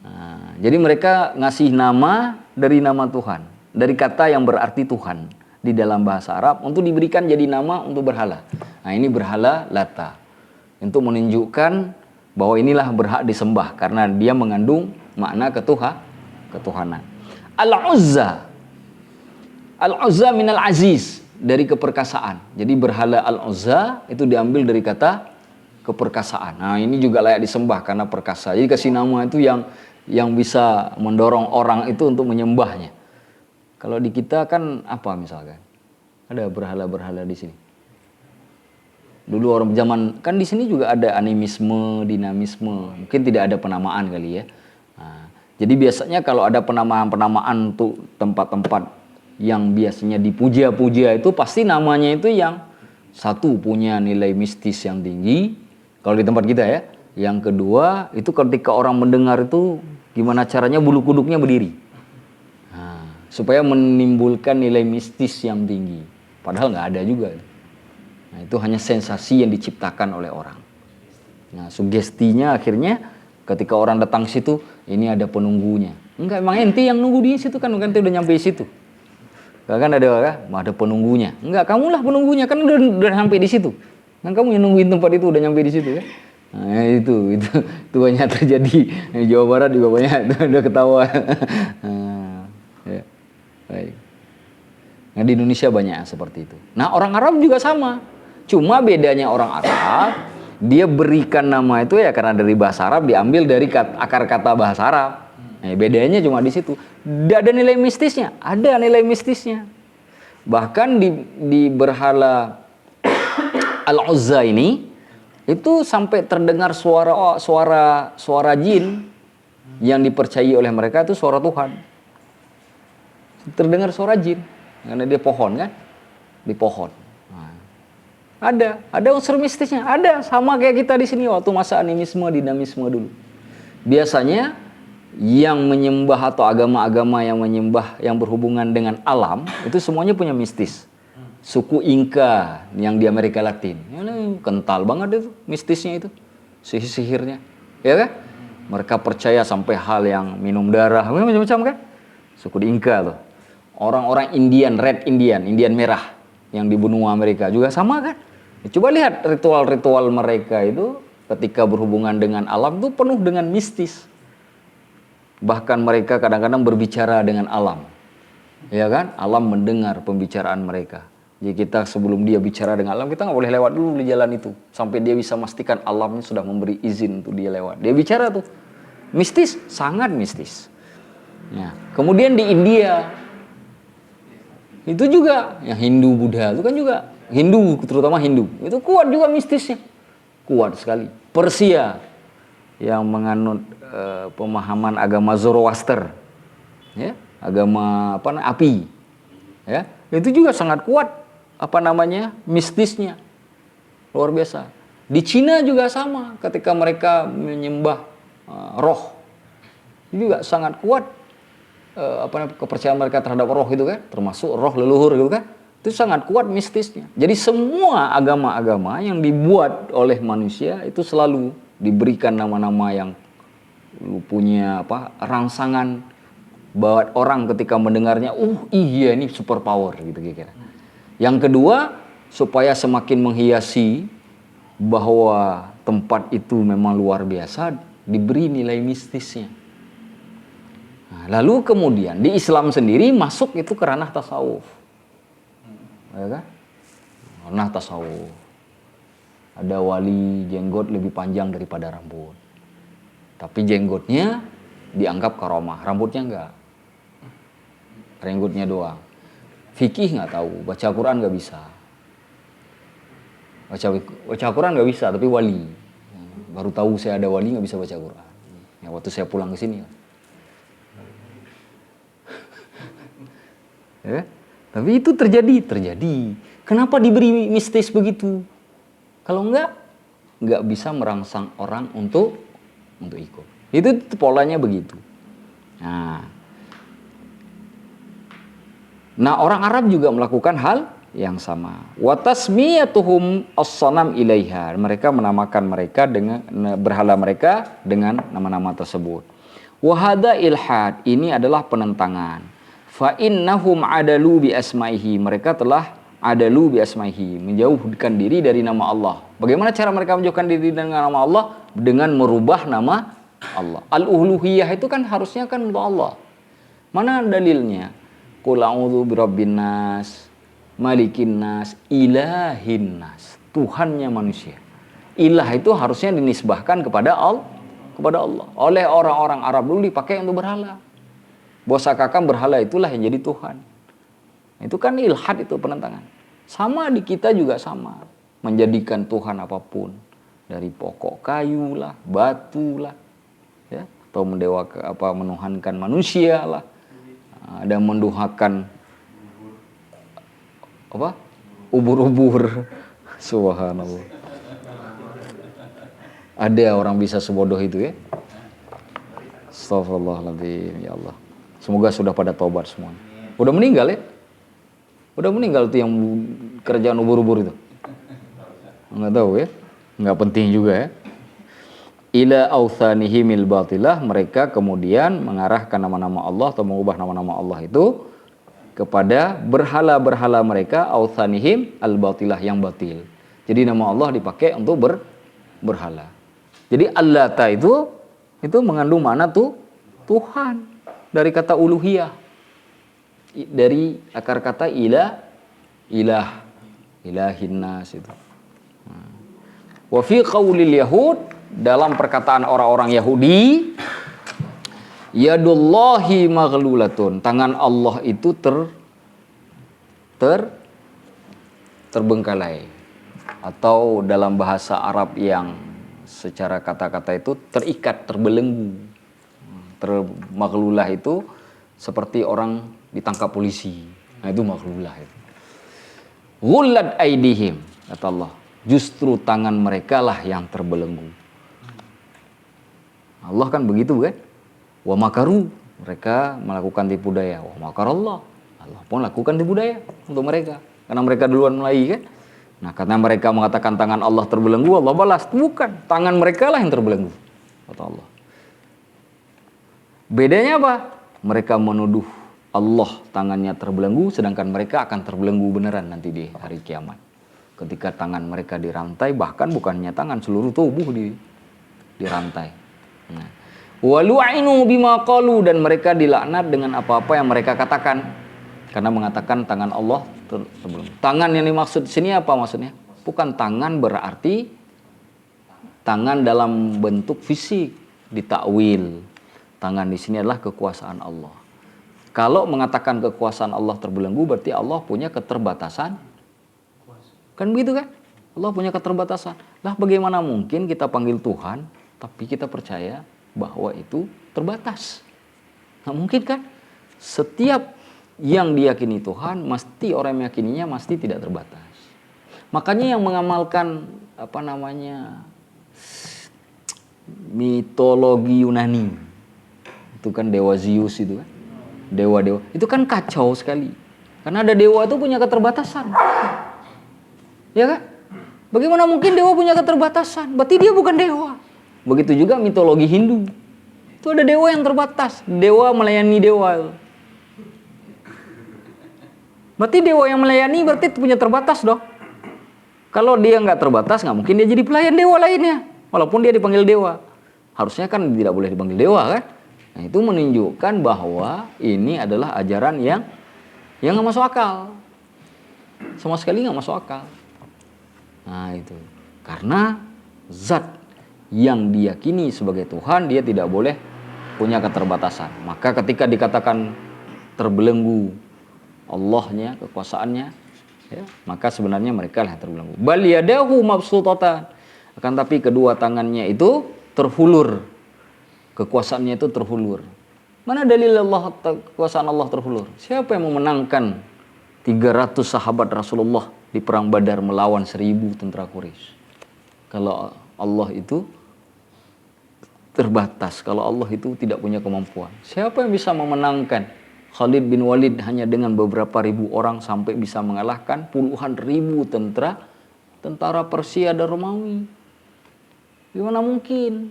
Nah, jadi mereka ngasih nama dari nama Tuhan, dari kata yang berarti Tuhan di dalam bahasa Arab, untuk diberikan jadi nama untuk berhala. Nah ini berhala Lata, untuk menunjukkan bahwa inilah berhak disembah karena dia mengandung makna ketuhanan. Al-Uzza, Al-Uzza minal aziz, dari keperkasaan. Jadi berhala Al-Uzza itu diambil dari kata keperkasaan. Nah ini juga layak disembah karena perkasa. Jadi kasih nama itu yang bisa mendorong orang itu untuk menyembahnya. Kalau di kita kan apa misalkan? Ada berhala-berhala di sini. Dulu orang zaman kan di sini juga ada animisme, dinamisme. Mungkin tidak ada penamaan kali ya. Nah, jadi biasanya kalau ada penamaan-penamaan untuk tempat-tempat yang biasanya dipuja-puja itu pasti namanya itu yang satu punya nilai mistis yang tinggi. Kalau di tempat kita ya. Yang kedua, itu ketika orang mendengar itu gimana caranya bulu kuduknya berdiri. Nah, supaya menimbulkan nilai mistis yang tinggi. Padahal nggak ada juga. Nah, itu hanya sensasi yang diciptakan oleh orang. Nah, sugestinya akhirnya ketika orang datang situ, ini ada penunggunya. Enggak, emang ente yang nunggu di situ kan ente udah nyampe di situ. Kan ada penunggunya. Enggak, kamulah penunggunya kan udah sampai di situ. Kan kamu yang nungguin tempat itu udah nyampe di situ kan? Nah, itu banyak terjadi di Jawa Barat juga banyak udah ketawa. Nah, ya. Baik. Nah, di Indonesia banyak seperti itu. Nah, orang Arab juga sama. Cuma bedanya orang Arab, dia berikan nama itu ya karena dari bahasa Arab diambil dari akar kata bahasa Arab. Nah, bedanya cuma di situ. Tidak ada nilai mistisnya, ada nilai mistisnya. Bahkan di berhala Al-Uzza ini itu sampai terdengar suara jin yang dipercayai oleh mereka itu suara Tuhan. Terdengar suara jin karena dia pohon kan, di pohon. Nah, ada unsur mistisnya, ada sama kayak kita di sini waktu masa animisme, dinamisme dulu. Biasanya yang menyembah atau agama-agama yang menyembah yang berhubungan dengan alam itu semuanya punya mistis. Suku Inka yang di Amerika Latin, kental banget itu mistisnya itu, sihir-sihirnya, ya kan? Mereka percaya sampai hal yang minum darah, macam-macam kan? Suku di Inka tuh. Orang-orang Indian, Red Indian, Indian merah yang di benua Amerika juga sama kan? Coba lihat ritual-ritual mereka itu ketika berhubungan dengan alam itu penuh dengan mistis. Bahkan mereka kadang-kadang berbicara dengan alam, ya kan? Alam mendengar pembicaraan mereka. Jadi kita sebelum dia bicara dengan alam, kita nggak boleh lewat dulu di jalan itu. Sampai dia bisa memastikan alamnya sudah memberi izin untuk dia lewat. Dia bicara tuh. Mistis, sangat mistis. Ya. Kemudian di India, itu juga, yang Hindu, Buddha, itu kan juga. Hindu, terutama Hindu. Itu kuat juga mistisnya. Kuat sekali. Persia, yang menganut pemahaman agama Zoroaster. Ya, agama api. Ya, itu juga sangat kuat. Mistisnya luar biasa. Di Cina juga sama, ketika mereka menyembah roh, itu juga sangat kuat kepercayaan mereka terhadap roh itu kan, termasuk roh leluhur gitu kan, itu sangat kuat mistisnya. Jadi semua agama-agama yang dibuat oleh manusia itu selalu diberikan nama-nama yang punya rangsangan buat orang ketika mendengarnya, iya ini super power gitu kira-kira. Yang kedua, supaya semakin menghiasi bahwa tempat itu memang luar biasa, diberi nilai mistisnya. Nah, lalu kemudian di Islam sendiri masuk itu ke ranah tasawuf. Ya kan? Ranah tasawuf. Ada wali jenggot lebih panjang daripada rambut. Tapi jenggotnya dianggap karomah, rambutnya enggak. Renggutnya doang. Fikih nggak tahu, baca Quran nggak bisa. Baca Quran nggak bisa, tapi wali. Baru tahu saya ada wali nggak bisa baca Quran. Ya, waktu saya pulang ke sini. Ya, tapi itu terjadi. Kenapa diberi mistis begitu? Kalau nggak bisa merangsang orang untuk ikut. Itu polanya begitu. Nah, orang Arab juga melakukan hal yang sama. Wa tasmiyatuhum as-sanam ilaiha. Mereka menamakan mereka dengan berhala mereka dengan nama-nama tersebut. Wa hadza ilhad. Ini adalah penentangan. Fa innahum adalu bi asmaihi. Mereka telah adalu bi asmaihi, menjauhkan diri dari nama Allah. Bagaimana cara mereka menjauhkan diri dari nama Allah? Dengan merubah nama Allah. Al-uluhiyah itu kan harusnya kan untuk Allah. Mana dalilnya? Qul a'udzu birabbin nas, malikin nas, ilahin nas. Tuhannya manusia. Ilah itu harusnya dinisbahkan kepada Allah. Oleh orang-orang Arab dulu dipakai untuk berhala. Bosakakan berhala itulah yang jadi Tuhan. Itu kan ilhad, itu penentangan. Sama di kita juga sama. Menjadikan Tuhan apapun. Dari pokok kayu lah, batu lah. Ya, atau menuhankan manusia lah. Ada menduhakan ubur-ubur. Subhanallah. Ada orang bisa sebodoh itu ya. Astagfirullahaladzim, ya Allah. Semoga sudah pada taubat semua. Udah meninggal ya? Udah meninggal tuh yang kerjaan ubur-ubur itu. Enggak tahu ya. Enggak penting juga ya. Ila authanihimil batilah, mereka kemudian mengarahkan nama-nama Allah atau mengubah nama-nama Allah itu kepada berhala-berhala mereka, authanihim al-batilah, yang batil. Jadi nama Allah dipakai untuk berhala. Jadi Allata itu mengandung makna tuh Tuhan, dari kata uluhiyah. Dari akar kata ilah, ilahin nas itu. Wa fi qaulil yahud, dalam perkataan orang-orang Yahudi, yadullahi maghlulatun, tangan Allah itu terbengkalai, atau dalam bahasa Arab yang secara kata-kata itu terikat, terbelenggu. Maghlulah itu seperti orang ditangkap polisi. Nah, itu maghlulah itu. Ghullat aidihim, kata Allah, justru tangan mereka lah yang terbelenggu. Allah kan begitu kan? Wa makaru, mereka melakukan tipu daya. Wa makarallah, Allah pun lakukan tipu daya untuk mereka, karena mereka duluan mulai kan. Nah, karena mereka mengatakan tangan Allah terbelenggu, Allah balas, bukan, tangan mereka lah yang terbelenggu, kata Allah. Bedanya apa? Mereka menuduh Allah tangannya terbelenggu, sedangkan mereka akan terbelenggu beneran nanti di hari kiamat. Ketika tangan mereka dirantai, bahkan bukannya tangan, seluruh tubuh dirantai. Nah, walu'inu bima qalu, dan mereka dilaknat dengan apa-apa yang mereka katakan. Karena mengatakan tangan Allah terbelenggu. Tangan yang dimaksud sini apa maksudnya? Bukan tangan berarti tangan dalam bentuk fisik, ditakwil. Tangan di sini adalah kekuasaan Allah. Kalau mengatakan kekuasaan Allah terbelenggu berarti Allah punya keterbatasan. Kan begitu kan? Allah punya keterbatasan. Lah bagaimana mungkin kita panggil Tuhan tapi kita percaya bahwa itu terbatas? Nggak mungkin kan? Setiap yang diyakini Tuhan, mesti orang yang meyakininya mesti tidak terbatas. Makanya yang mengamalkan mitologi Yunani, itu kan dewa Zeus itu kan, dewa-dewa itu kan kacau sekali. Karena ada dewa itu punya keterbatasan, ya kan? Bagaimana mungkin dewa punya keterbatasan? Berarti dia bukan dewa. Begitu juga mitologi Hindu, itu ada dewa yang terbatas, dewa melayani dewa. Berarti dewa yang melayani berarti punya terbatas dong. Kalau dia nggak terbatas, nggak mungkin dia jadi pelayan dewa lainnya. Walaupun dia dipanggil dewa. Harusnya kan tidak boleh dipanggil dewa kan. Nah itu menunjukkan bahwa ini adalah ajaran yang nggak masuk akal. Sama sekali nggak masuk akal. Nah itu. Karena zat yang diyakini sebagai Tuhan, dia tidak boleh punya keterbatasan. Maka ketika dikatakan terbelenggu Allahnya, kekuasaannya, ya, maka sebenarnya mereka lah terbelenggu. Bal yadahu mabsutatan. Akan tapi kedua tangannya itu terhulur. Kekuasaannya itu terhulur. Mana dalil Allah, kekuasaan Allah terhulur? Siapa yang memenangkan 300 sahabat Rasulullah di perang Badar melawan 1000 tentara Quraisy? Kalau Allah itu terbatas, kalau Allah itu tidak punya kemampuan, siapa yang bisa memenangkan Khalid bin Walid hanya dengan beberapa ribu orang sampai bisa mengalahkan puluhan ribu tentara Persia dan Romawi? Gimana mungkin?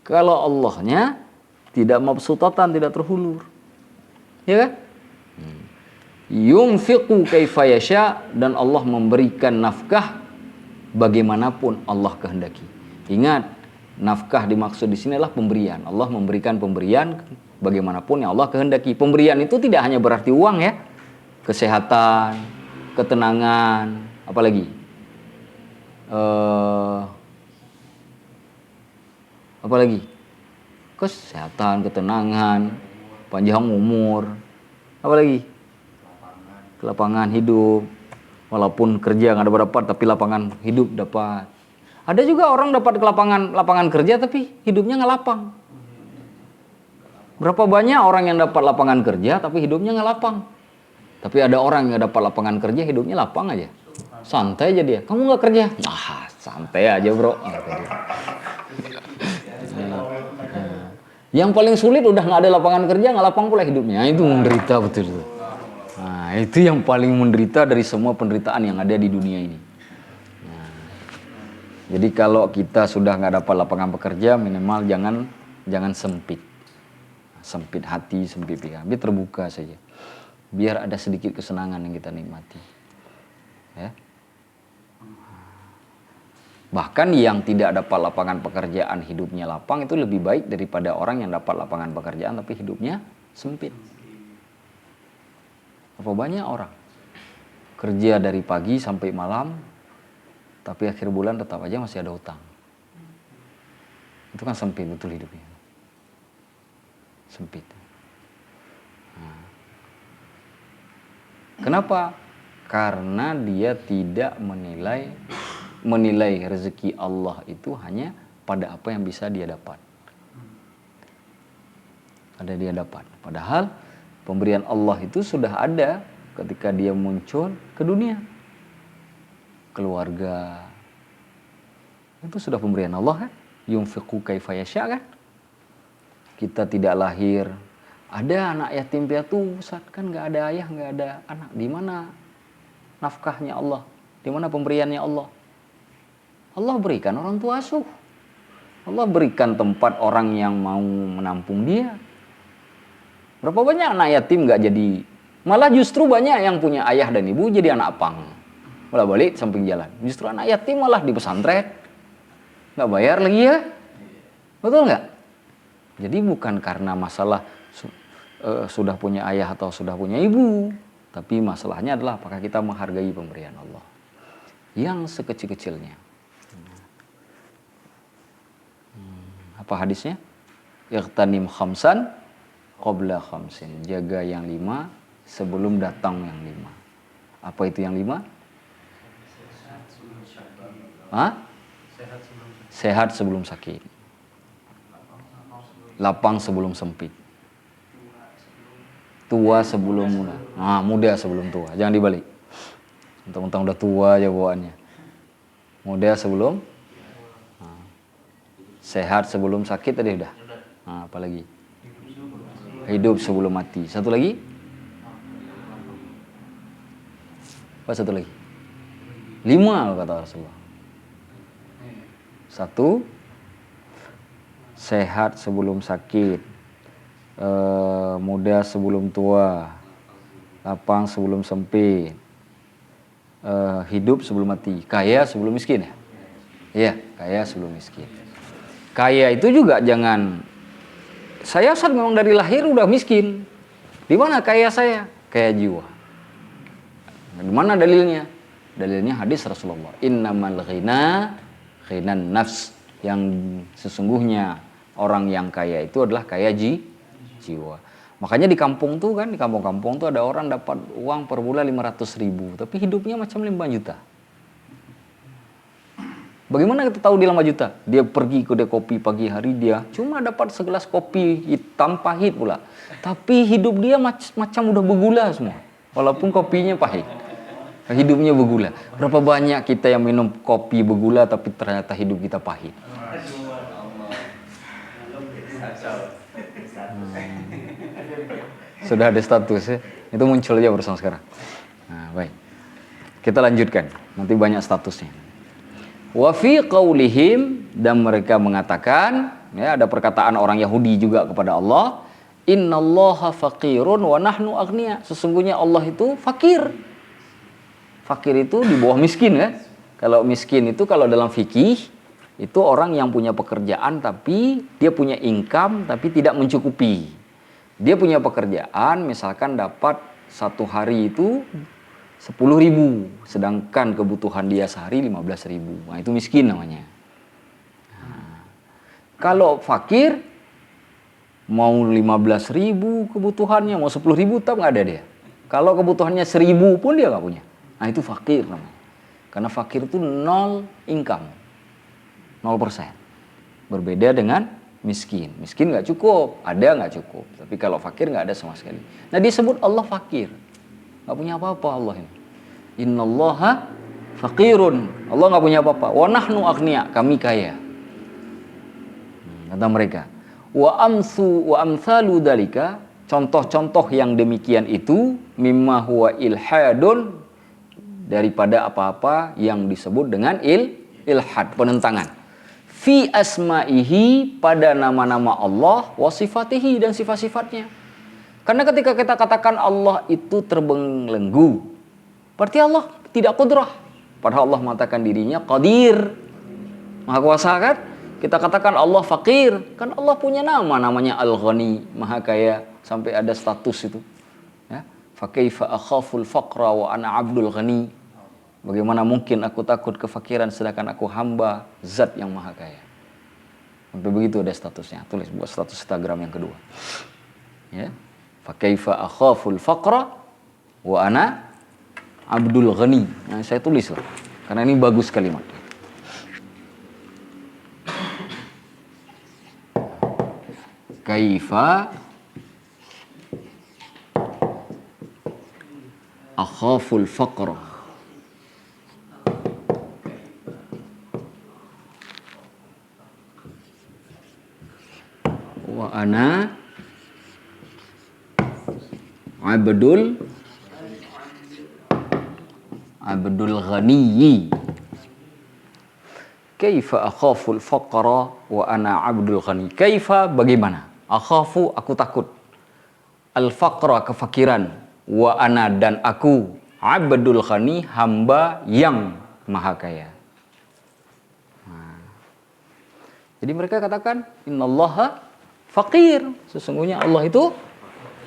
Kalau Allahnya tidak mabsutatan, tidak terhulur. Ya kan? Yunfiqu kaifa yasha, dan Allah memberikan nafkah bagaimanapun Allah kehendaki. Ingat, nafkah dimaksud di sini adalah pemberian. Allah memberikan pemberian bagaimanapun yang Allah kehendaki. Pemberian itu tidak hanya berarti uang ya. Kesehatan, ketenangan, apalagi? Apalagi? Kesehatan, ketenangan, panjang umur. Apalagi? Lapangan hidup. Walaupun kerja nggak dapat, tapi lapangan hidup dapat. Ada juga orang dapat lapangan kerja tapi hidupnya nggak lapang. Berapa banyak orang yang dapat lapangan kerja tapi hidupnya nggak lapang. Tapi ada orang yang dapat lapangan kerja hidupnya lapang aja. Santai aja dia. Kamu nggak kerja? Ah, santai aja bro. Yang paling sulit udah nggak ada lapangan kerja, nggak lapang pula hidupnya. Itu menderita betul. Nah, itu yang paling menderita dari semua penderitaan yang ada di dunia ini. Jadi kalau kita sudah nggak dapat lapangan pekerja, minimal jangan sempit hati, sempit pikiran, biar terbuka saja, biar ada sedikit kesenangan yang kita nikmati. Ya. Bahkan yang tidak dapat lapangan pekerjaan hidupnya lapang itu lebih baik daripada orang yang dapat lapangan pekerjaan tapi hidupnya sempit. Apa banyak orang kerja dari pagi sampai malam, tapi akhir bulan tetap aja masih ada hutang. Itu kan sempit betul hidupnya. Sempit. Nah. Kenapa? Karena dia tidak menilai rezeki Allah itu hanya pada apa yang bisa dia dapat. Ada dia dapat. Padahal pemberian Allah itu sudah ada ketika dia muncul ke dunia. Keluarga. Itu sudah pemberian Allah kan? Yunfiqu kaifa yasha kan? Kita tidak lahir. Ada anak yatim piatu, Ustaz, kan nggak ada ayah, nggak ada anak. Di mana nafkahnya Allah? Di mana pemberiannya Allah? Allah berikan orang tua asuh. Allah berikan tempat orang yang mau menampung dia. Berapa banyak anak yatim nggak jadi? Malah justru banyak yang punya ayah dan ibu jadi anak pang. Malah balik samping jalan. Justru anak yatim malah di pesantren. Nggak bayar lagi ya. Betul nggak? Jadi bukan karena masalah sudah punya ayah atau sudah punya ibu. Tapi masalahnya adalah apakah kita menghargai pemberian Allah yang sekecil-kecilnya. Apa hadisnya? Ightanim khamsan qabla khamsin. Jaga yang 5 sebelum datang yang 5. Apa itu yang 5? Sehat sebelum sakit. Lapang sebelum sempit. Tua sebelum muda. Muda sebelum tua. Jangan dibalik. Mentang-mentang udah tua aja bawaannya. Muda sebelum sehat sebelum sakit tadi udah. Apalagi? Hidup sebelum mati. Satu lagi? Apa satu lagi? 5 kata Rasulullah. 1, sehat sebelum sakit, muda sebelum tua, lapang sebelum sempit, hidup sebelum mati, kaya sebelum miskin ya? Iya, kaya sebelum miskin. Kaya itu juga jangan, saya saat memang dari lahir udah miskin. Di mana kaya saya? Kaya jiwa. Di mana dalilnya? Dalilnya hadis Rasulullah. Innamal ghina ghinan nafs. Yang sesungguhnya orang yang kaya itu adalah kaya jiwa. Makanya di kampung tuh kan, di kampung-kampung tuh ada orang dapat uang per bulan 500.000, tapi hidupnya macam 5 juta. Bagaimana kita tahu dia 5 juta? Dia pergi kedai kopi pagi hari, dia cuma dapat segelas kopi hitam pahit pula. Tapi hidup dia macam udah bergula semua. Walaupun kopinya pahit. Hidupnya bergula. Berapa banyak kita yang minum kopi bergula tapi ternyata hidup kita pahit. Sudah ada status ya. Itu muncul aja bersama sekarang. Baik. Kita lanjutkan. Nanti banyak statusnya. Wa fi qaulihim, dan mereka mengatakan, ya, ada perkataan orang Yahudi juga kepada Allah, innallaha faqirun wa nahnu aghnia. Sesungguhnya Allah itu fakir. Fakir itu di bawah miskin kan? Kalau miskin itu kalau dalam fikih itu orang yang punya pekerjaan tapi dia punya income tapi tidak mencukupi. Dia punya pekerjaan misalkan dapat satu hari itu 10.000, sedangkan kebutuhan dia sehari 15.000. Nah, itu miskin namanya. Kalau fakir mau 15.000 kebutuhannya, mau 10.000 tetap nggak ada dia. Kalau kebutuhannya 1.000 pun dia nggak punya. Nah, itu fakir namanya. Karena fakir itu 0 income. 0%. Berbeda dengan miskin. Miskin nggak cukup, ada nggak cukup. Tapi kalau fakir nggak ada sama sekali. Nah, disebut Allah fakir. Nggak punya apa-apa Allah ini. Innallaha faqirun. Allah nggak punya apa-apa. Wa nahnu aghnia, kami kaya. Kata mereka. Wa amsalu dalika, contoh-contoh yang demikian itu mimma huwa ilhadun, daripada apa-apa yang disebut dengan ilhad, penentangan. Fi asma'ihi, pada nama-nama Allah, wa sifatihi, dan sifat-sifatnya. Karena ketika kita katakan Allah itu terbelenggu, berarti Allah tidak qudrah. Padahal Allah mengatakan dirinya qadir, maha kuasa kan? Kita katakan Allah fakir, kan Allah punya nama, namanya Al-Ghani, maha kaya, sampai ada status itu. Ya, fa kaifa akhaful faqra wa ana abdul ghani. Bagaimana mungkin aku takut kefakiran sedangkan aku hamba zat yang maha kaya. Sampai begitu ada statusnya. Tulis buat status Instagram yang kedua. Ya. Fa kaifa akhaful faqra wa ana abdul ghani. Nah, saya tulis lah. Karena ini bagus kalimat. Kaifa akhaful faqra wa ana abdul ghaniyyi. Kaifa akhaful faqra wa ana abdul ghani. Kaifa, bagaimana? Akhafu, aku takut. Al-faqra, kefakiran. Wa ana, dan aku. Abdul ghani, hamba yang maha kaya. Nah. Jadi mereka katakan, innallaha faqir. Sesungguhnya Allah itu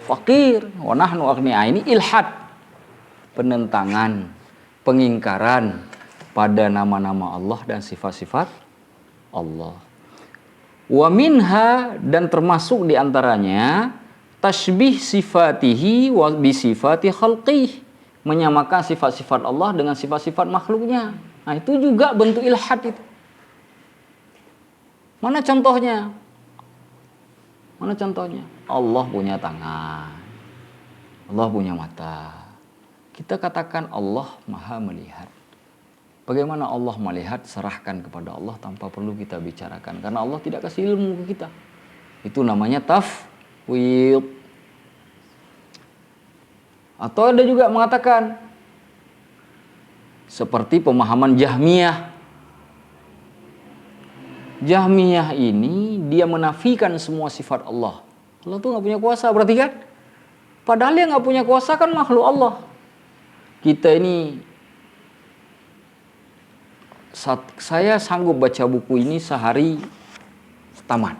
fakir, wa nahnu aghnia. Ini ilhad, penentangan, pengingkaran pada nama-nama Allah dan sifat-sifat Allah. Wa minha, dan termasuk diantaranya tasbih sifatihi wa bi sifati khalqih, menyamakan sifat-sifat Allah dengan sifat-sifat makhluknya. Nah, itu juga bentuk ilhad itu. Mana contohnya? Mana contohnya? Allah punya tangan, Allah punya mata. Kita katakan Allah maha melihat. Bagaimana Allah melihat? Serahkan kepada Allah tanpa perlu kita bicarakan. Karena Allah tidak kasih ilmu ke kita. Itu namanya tafwid. Atau ada juga mengatakan seperti pemahaman Jahmiyah. Jahmiyah ini dia menafikan semua sifat Allah. Allah tuh nggak punya kuasa, berarti kan? Padahal yang nggak punya kuasa kan makhluk Allah. Kita ini, saya sanggup baca buku ini sehari tamat.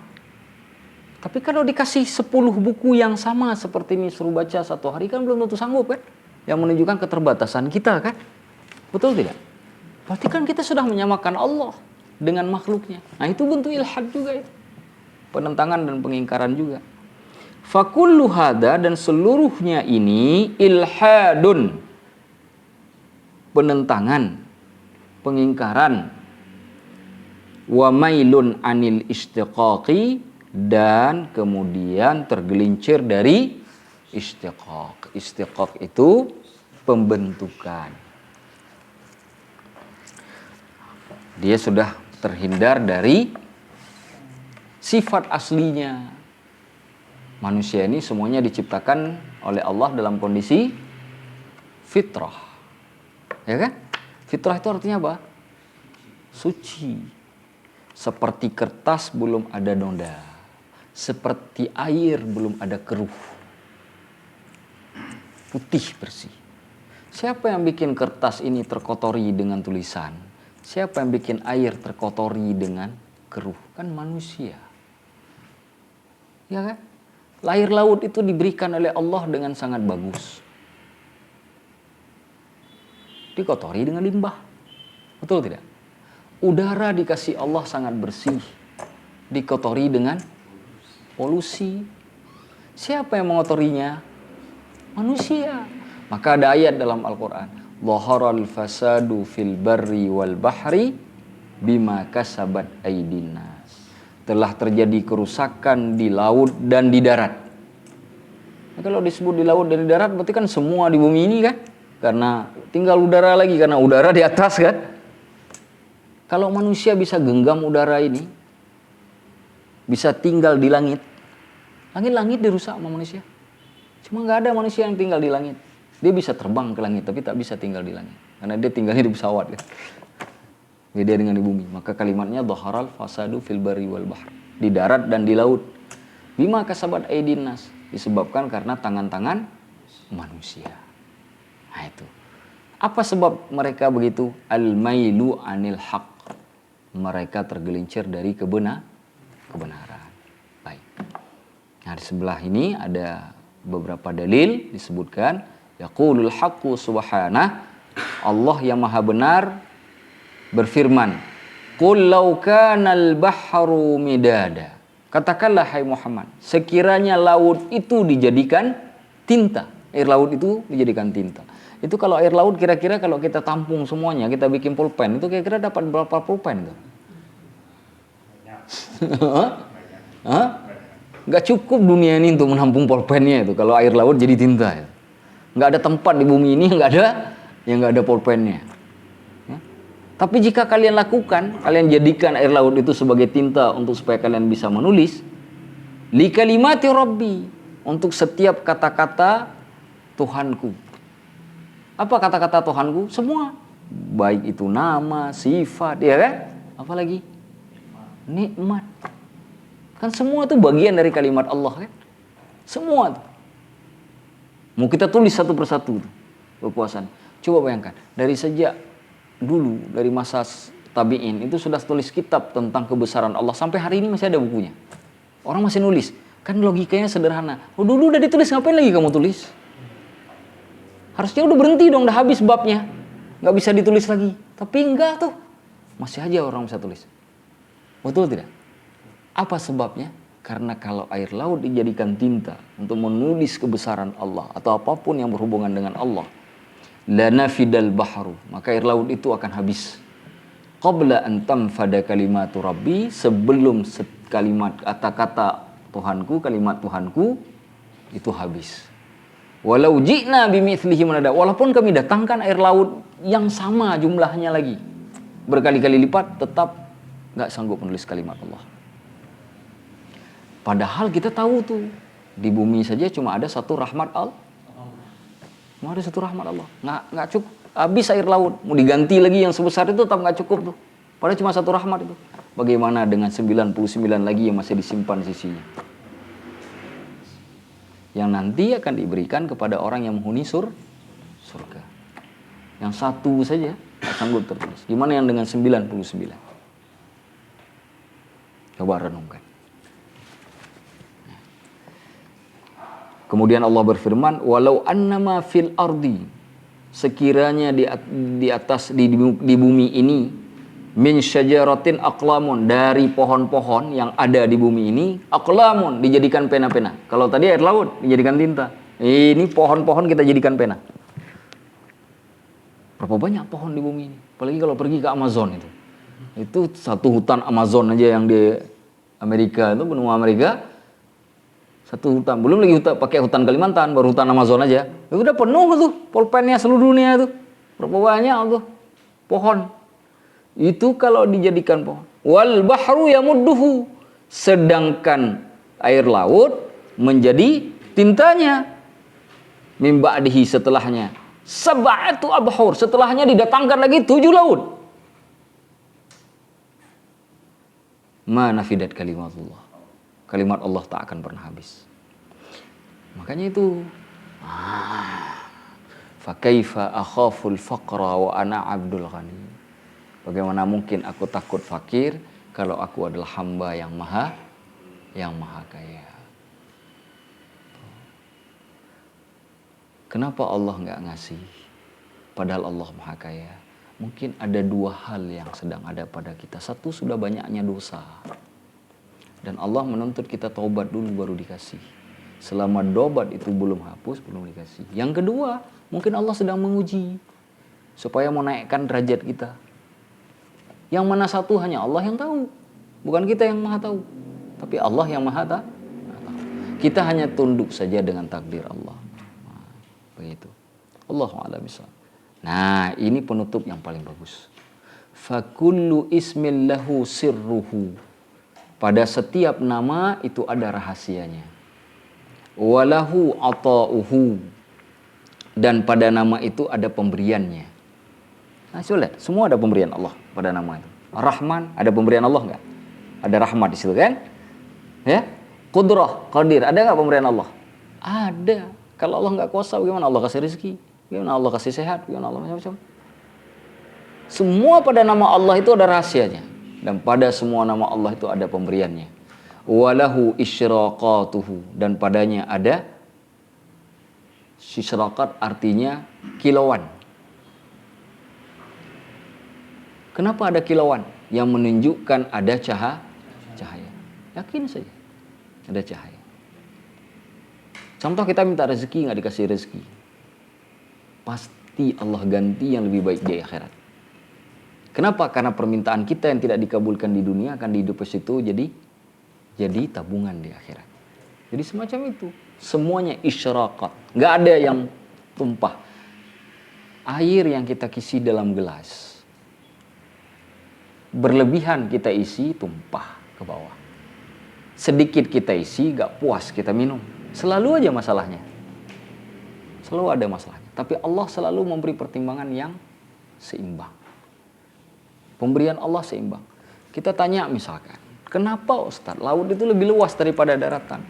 Tapi kalau dikasih 10 buku yang sama seperti ini suruh baca satu hari kan belum tentu sanggup kan? Yang menunjukkan keterbatasan kita kan? Betul tidak? Berarti kan kita sudah menyamakan Allah dengan makhluknya. Nah, itu bentuk ilhad juga itu. Penentangan dan pengingkaran juga. Fakullu hada, dan seluruhnya ini ilhadun, penentangan, pengingkaran, wa mailun anil istiqaqi, dan kemudian tergelincir dari istiqaq. Istiqaq itu pembentukan. Dia sudah terhindar dari sifat aslinya. Manusia ini semuanya diciptakan oleh Allah dalam kondisi fitrah. Ya kan? Fitrah itu artinya apa? Suci. Seperti kertas belum ada noda. Seperti air belum ada keruh. Putih bersih. Siapa yang bikin kertas ini terkotori dengan tulisan? Siapa yang bikin air terkotori dengan keruh? Kan manusia. Ya kan? Air laut itu diberikan oleh Allah dengan sangat bagus. Dikotori dengan limbah. Betul tidak? Udara dikasih Allah sangat bersih. Dikotori dengan polusi. Siapa yang mengotorinya? Manusia. Maka ada ayat dalam Al-Quran. Dhaharal fasadu fil barri wal bahri bima kasabat aydin nas. Telah terjadi kerusakan di laut dan di darat. Nah, kalau disebut di laut dan di darat berarti kan semua di bumi ini kan? Karena tinggal udara lagi, karena udara di atas kan? Kalau manusia bisa genggam udara ini, bisa tinggal di langit. Langit-langit dirusak sama manusia. Cuma nggak ada manusia yang tinggal di langit. Dia bisa terbang ke langit tapi tak bisa tinggal di langit. Karena dia tinggalnya di pesawat kan? Beda dengan di bumi. Maka kalimatnya dhaharal fasadu fil barri wal bahr. Di darat dan di laut. Bima kasabat aydin nas. Disebabkan karena tangan-tangan manusia. Nah itu. Apa sebab mereka begitu? Al-mailu anil haq. Mereka tergelincir dari kebenaran. Baik. Nah di sebelah ini ada beberapa dalil disebutkan. Yaqulul haqqu subhanah. Allah yang maha benar berfirman, "Qul law kanal bahru midada." Katakanlah hai Muhammad, sekiranya laut itu dijadikan tinta. Air laut itu dijadikan tinta. Itu kalau air laut kira-kira kalau kita tampung semuanya, kita bikin pulpen, itu kira-kira dapat berapa pulpen itu? Nggak cukup dunia ini untuk menampung pulpennya itu kalau air laut jadi tinta. Nggak ada tempat di bumi ini nggak ada pulpennya. Tapi jika kalian lakukan, kalian jadikan air laut itu sebagai tinta untuk supaya kalian bisa menulis, li kalimati rabbi, untuk setiap kata-kata Tuhanku. Apa kata-kata Tuhanku? Semua. Baik itu nama, sifat, ya kan? Apalagi? Nikmat. Kan semua itu bagian dari kalimat Allah kan? Semua itu. Mau kita tulis satu persatu itu, kekuasaan. Coba bayangkan, dari sejak dulu, dari masa tabi'in itu sudah tulis kitab tentang kebesaran Allah. Sampai hari ini masih ada bukunya. Orang masih nulis. Kan logikanya sederhana. Oh, dulu udah ditulis, ngapain lagi kamu tulis? Harusnya udah berhenti dong, udah habis babnya. Nggak bisa ditulis lagi. Tapi enggak tuh. Masih aja orang bisa tulis. Betul tidak? Apa sebabnya? Karena kalau air laut dijadikan tinta untuk menulis kebesaran Allah atau apapun yang berhubungan dengan Allah, lanafidal bahru, maka air laut itu akan habis. Qabla an tanfada kalimatu rabbi, sebelum kalimat kata-kata Tuhanku, kalimat Tuhanku itu habis. Walau ji'na bimithlihi madada, walaupun kami datangkan air laut yang sama jumlahnya lagi, berkali-kali lipat, tetap nggak sanggup menulis kalimat Allah. Padahal kita tahu tuh, di bumi saja cuma ada satu rahmat Allah. Cuma ada satu rahmat Allah. Nggak cukup. Habis air laut. Mau diganti lagi yang sebesar itu tetap nggak cukup tuh. Padahal cuma satu rahmat itu. Bagaimana dengan 99 lagi yang masih disimpan sisinya? Yang nanti akan diberikan kepada orang yang menghuni surga. Yang satu saja nggak sanggup tertulis. Gimana yang dengan 99? Coba renungkan. Kemudian Allah berfirman, walau annama fil ardi, sekiranya di atas di bumi ini, min syajaratin aqlamun, dari pohon-pohon yang ada di bumi ini, aqlamun, dijadikan pena-pena. Kalau tadi air laut dijadikan tinta, ini pohon-pohon kita jadikan pena. Berapa banyak pohon di bumi ini? Apalagi kalau pergi ke Amazon itu satu hutan Amazon aja yang di Amerika, itu benua Amerika, satu hutan. Belum lagi pakai hutan Kalimantan, baru hutan Amazon aja. Itu udah penuh tuh, pulpennya seluruh dunia tuh. Berapa banyak tuh pohon. Itu kalau dijadikan pohon. Wal bahru yamudduhu, sedangkan air laut menjadi tintanya. Min ba'dihi, setelahnya. Sab'atu abhur, setelahnya didatangkan lagi 7 laut. Ma nafidat kalimatullah. Kalimat Allah tak akan pernah habis. Makanya itu, fa kaifa akhaful faqra wa ana abdul ghani. Bagaimana mungkin aku takut fakir kalau aku adalah hamba yang maha kaya. Kenapa Allah nggak ngasih? Padahal Allah maha kaya. Mungkin ada 2 hal yang sedang ada pada kita. Satu, sudah banyaknya dosa. Dan Allah menuntut kita taubat dulu baru dikasih. Selama dobat itu belum hapus, belum dikasih. Yang kedua, mungkin Allah sedang menguji. Supaya menaikkan derajat kita. Yang mana satu hanya Allah yang tahu. Bukan kita yang maha tahu. Tapi Allah yang maha tahu. Kita hanya tunduk saja dengan takdir Allah. Nah, begitu. Allahu a'lam bishawab. Nah, ini penutup yang paling bagus. Fakullu ismin lahu sirruhu. Pada setiap nama itu ada rahasianya. Walahu ata'uhu. Dan pada nama itu ada pemberiannya. Nah, coba lihat, semua ada pemberian Allah pada nama itu. Rahman, ada pemberian Allah enggak? Ada rahmat di situ kan? Ya? Qudrah, qadir, ada enggak pemberian Allah? Ada. Kalau Allah enggak kuasa, bagaimana Allah kasih rezeki? Bagaimana Allah kasih sehat? Bagaimana Allah macam-macam? Semua pada nama Allah itu ada rahasianya. Dan pada semua nama Allah itu ada pemberiannya. Walahu isyraqatuhu. Dan padanya ada isyraqat, artinya kilauan. Kenapa ada kilauan? Yang menunjukkan ada cahaya. Yakin saja ada cahaya. Contoh, kita minta rezeki nggak dikasih rezeki, pasti Allah ganti yang lebih baik di akhirat. Kenapa? Karena permintaan kita yang tidak dikabulkan di dunia akan dideposito jadi tabungan di akhirat. Jadi semacam itu. Semuanya isyraqat. Nggak ada yang tumpah. Air yang kita kisi dalam gelas, berlebihan kita isi, tumpah ke bawah. Sedikit kita isi, gak puas kita minum. Selalu aja masalahnya. Selalu ada masalahnya. Tapi Allah selalu memberi pertimbangan yang seimbang. Pemberian Allah seimbang. Kita tanya misalkan, kenapa Ustaz, laut itu lebih luas daripada daratan?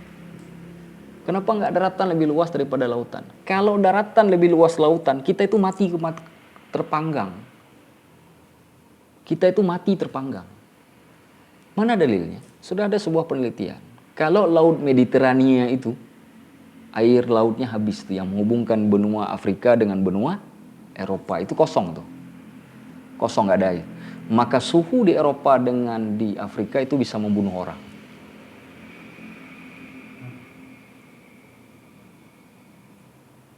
Kenapa nggak daratan lebih luas daripada lautan? Kalau daratan lebih luas lautan, kita itu mati terpanggang. Kita itu mati terpanggang. Mana dalilnya? Sudah ada sebuah penelitian. Kalau laut Mediterania itu, air lautnya habis tuh, yang menghubungkan benua Afrika dengan benua Eropa itu kosong tuh. Kosong, nggak ada air. Maka suhu di Eropa dengan di Afrika itu bisa membunuh orang.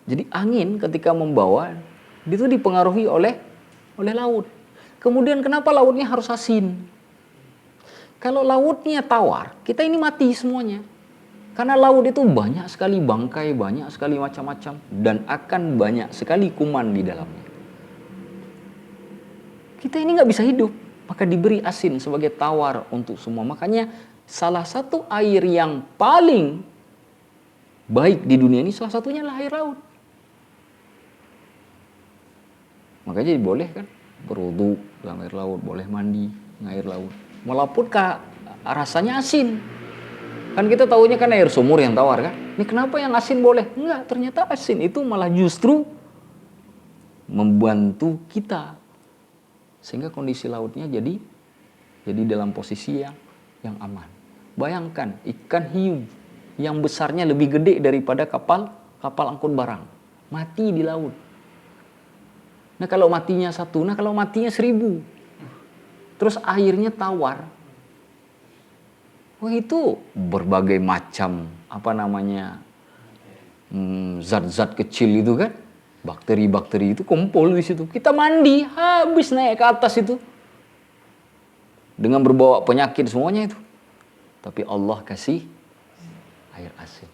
Jadi angin ketika membawa, itu dipengaruhi oleh laut. Kemudian kenapa lautnya harus asin? Kalau lautnya tawar, kita ini mati semuanya. Karena laut itu banyak sekali bangkai, banyak sekali macam-macam, dan akan banyak sekali kuman di dalamnya. Kita ini nggak bisa hidup, maka diberi asin sebagai tawar untuk semua. Makanya salah satu air yang paling baik di dunia ini salah satunya adalah air laut. Makanya jadi boleh kan berwudu dalam air laut, boleh mandi dengan air laut. Walaupun rasanya asin. Kan kita tahunya kan air sumur yang tawar kan. Ini kenapa yang asin boleh? Enggak, ternyata asin itu malah justru membantu kita. Sehingga kondisi lautnya jadi dalam posisi yang aman. Bayangkan ikan hiu yang besarnya lebih gede daripada kapal angkut barang. Mati di laut. Nah kalau matinya 1, nah kalau matinya 1000. Terus airnya tawar. Wah itu berbagai macam zat-zat kecil itu kan, bakteri-bakteri itu kumpul di situ. Kita mandi habis naik ke atas itu dengan berbawa penyakit semuanya itu. Tapi Allah kasih air asin.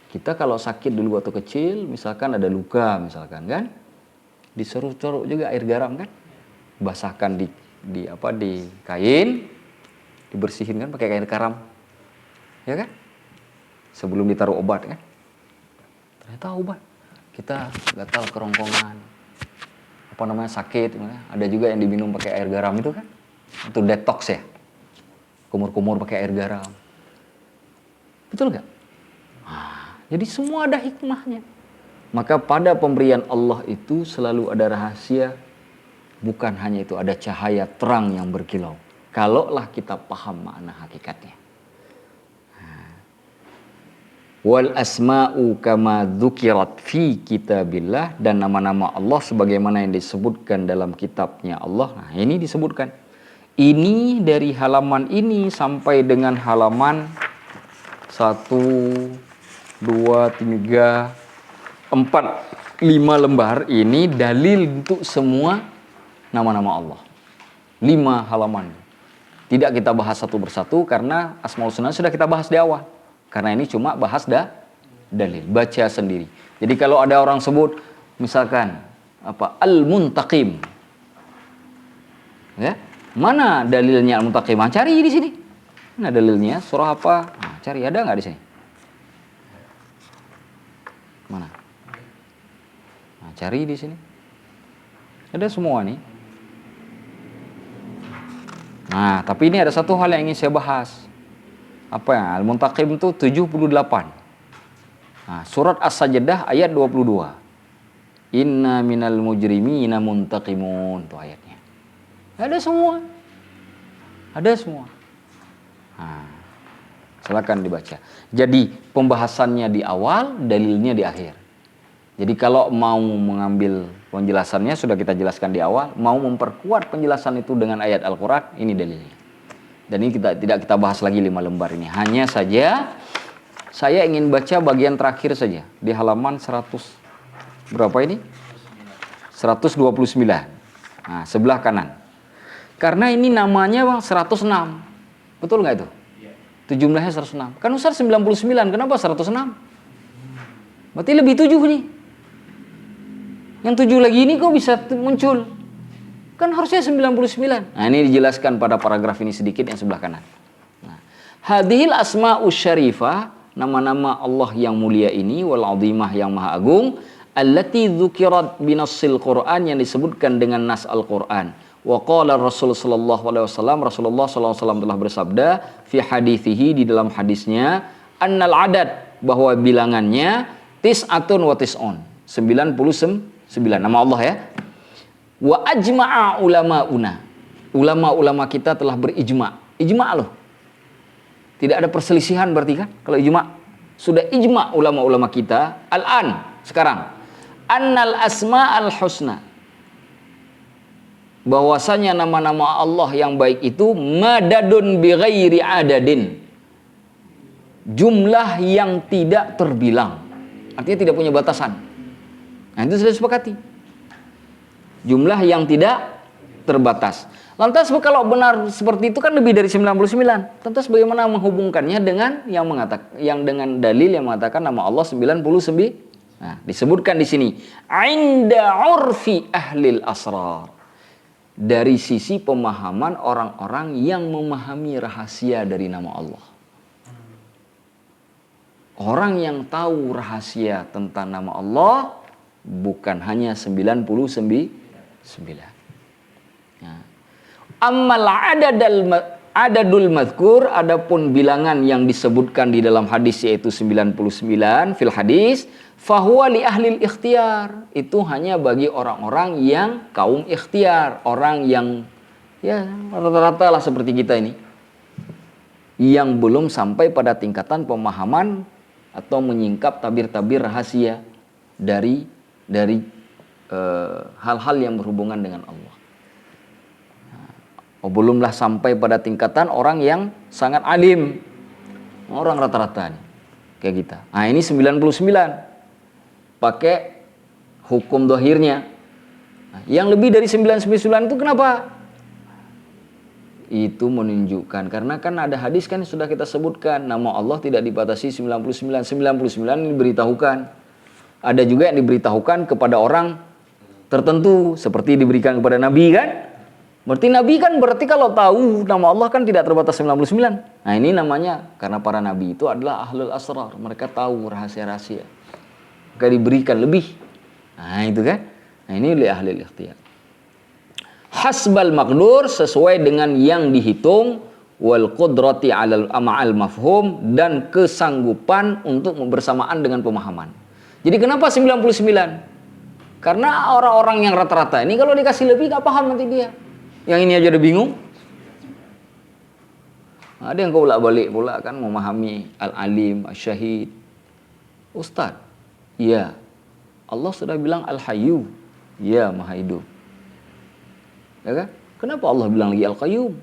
Kita kalau sakit dulu waktu kecil, misalkan ada luka misalkan kan, diserut-serut juga air garam kan, basahkan di kain, dibersihin kan pakai air garam, ya kan? Sebelum ditaruh obat kan? Ternyata obat. Kita gatal kerongkongan, sakit, ada juga yang diminum pakai air garam itu kan? Itu detox ya. Kumur-kumur pakai air garam. Betul nggak? Jadi semua ada hikmahnya. Maka pada pemberian Allah itu selalu ada rahasia. Bukan hanya itu, ada cahaya terang yang berkilau. Kalaulah kita paham makna hakikatnya. Wal asma'u kama dzukirat fi kitabillah, dan nama-nama Allah sebagaimana yang disebutkan dalam kitabnya Allah. Nah, ini disebutkan. Ini dari halaman ini sampai dengan halaman 1, 2, 3, 4, 5 lembar ini dalil untuk semua nama-nama Allah. 5 halaman. Tidak kita bahas satu persatu karena Asmaul Husna sudah kita bahas di awal. Karena ini cuma bahas dalil, baca sendiri. Jadi kalau ada orang sebut misalkan Al-Muntaqim. Ya? Mana dalilnya Al-Muntaqim? Cari di sini. Mana dalilnya? Surah apa? Cari, ada nggak di sini? Mana? Cari di sini. Ada semua nih. Nah, tapi ini ada satu hal yang ingin saya bahas. Apa ya? Al-Muntaqim itu 78. Nah, surat As-Sajdah ayat 22. Inna minal mujrimina muntaqimun. Itu ayatnya. Ada semua. Ada semua. Nah, silakan dibaca. Jadi, pembahasannya di awal, dalilnya di akhir. Jadi kalau mau mengambil penjelasannya sudah kita jelaskan di awal, mau memperkuat penjelasan itu dengan ayat Al-Quran, ini dalilnya. Dan ini tidak kita bahas lagi 5 lembar ini. Hanya saja saya ingin baca bagian terakhir saja di halaman 100 berapa ini? 129. Nah, sebelah kanan. Karena ini namanya 106. Betul nggak itu? Itu jumlahnya 106. Kan Ustaz 99, kenapa 106? Berarti lebih 7 nih. Yang 7 lagi ini kok bisa muncul? Kan harusnya 99. Nah, ini dijelaskan pada paragraf ini sedikit yang sebelah kanan. Nah, hadhil asma'us syarifah, nama-nama Allah yang mulia ini, wal azimah yang maha agung, allati dzukirat binassil Qur'an, yang disebutkan dengan nas Al-Qur'an. Wa qala Rasul sallallahu alaihi wasallam, Rasulullah sallallahu alaihi wasallam telah bersabda fi hadithihi, di dalam hadisnya, annal adad, bahwa bilangannya tis'atun wa tis'un, 99 nama Allah ya. Wa ajma'a ulama'una, ulama-ulama kita telah berijma'. Ijma' loh. Tidak ada perselisihan berarti kan? Kalau ijma, sudah ijma ulama-ulama kita al-an sekarang. Annal asma'al husna. Bahwasanya nama-nama Allah yang baik itu madadun bi ghairi adadin. Jumlah yang tidak terbilang. Artinya tidak punya batasan. Nah, itu sudah disepakati. Jumlah yang tidak terbatas. Lantas kalau benar seperti itu kan lebih dari 99. Lantas bagaimana menghubungkannya dengan yang dengan dalil yang mengatakan nama Allah 99? Nah, disebutkan di sini inda urfi ahlil asrar. Dari sisi pemahaman orang-orang yang memahami rahasia dari nama Allah. Orang yang tahu rahasia tentang nama Allah bukan hanya 99. Nah. Ammal adadul mazkur, adapun bilangan yang disebutkan di dalam hadis yaitu 99 fil hadis, fahuwa li ahlil ikhtiyar, itu hanya bagi orang-orang yang kaum ikhtiar, orang yang ya rata-rata lah seperti kita ini, yang belum sampai pada tingkatan pemahaman atau menyingkap tabir-tabir rahasia dari hal-hal yang berhubungan dengan Allah. Belumlah sampai pada tingkatan orang yang sangat alim. Orang rata-rata nih, kayak kita. Nah, ini 99. Pakai hukum dohirnya. Nah, yang lebih dari 99 itu kenapa? Itu menunjukkan, karena kan ada hadis kan sudah kita sebutkan, nama Allah tidak dibatasi 99. 99 diberitahukan. Ada juga yang diberitahukan kepada orang tertentu, seperti diberikan kepada Nabi kan? Berarti Nabi kan berarti kalau tahu nama Allah kan tidak terbatas 99. Nah, ini namanya karena para Nabi itu adalah ahlul asrar. Mereka tahu rahasia-rahasia. Maka diberikan lebih. Nah, itu kan. Nah, ini li ahlil ikhtiyar. Hasbal maqdur, sesuai dengan yang dihitung, wal qudrati alal ma'al mafhum, dan kesanggupan untuk bersamaan dengan pemahaman. Jadi kenapa 99? Karena orang-orang yang rata-rata ini kalau dikasih lebih gak paham nanti dia. Yang ini aja udah bingung. Ada yang bolak-balik pula kan memahami al-alim, al-syahid. Ustaz, iya. Allah sudah bilang al-hayyu. Iya, maha hidup. Ya kan? Kenapa Allah bilang lagi al-qayyum?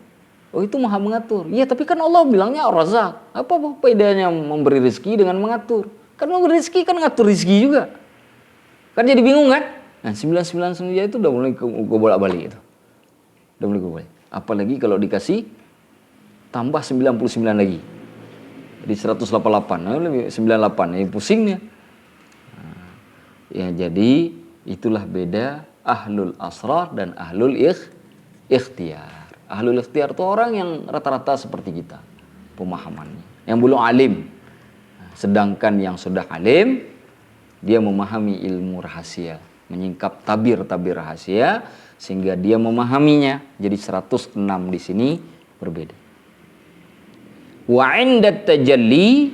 Oh, itu maha mengatur. Iya, tapi kan Allah bilangnya ar-razak. Apa bedanya memberi rezeki dengan mengatur? Kan memberi rezeki kan ngatur rezeki juga. Kan jadi bingung kan? Nah, 99 itu udah mulai bolak-balik itu. Udah mulai boleh. Apalagi kalau dikasih tambah 99 lagi. Jadi 188, nah lebih 98, ya pusingnya. Nah, ya jadi itulah beda ahlul asrar dan ahlul ikhtiyar. Ahlul ikhtiyar itu orang yang rata-rata seperti kita pemahamannya, yang belum alim. Nah, sedangkan yang sudah alim, dia memahami ilmu rahasia, menyingkap tabir-tabir rahasia, sehingga dia memahaminya. Jadi 106 di sini berbeda. Wa 'inda tajalli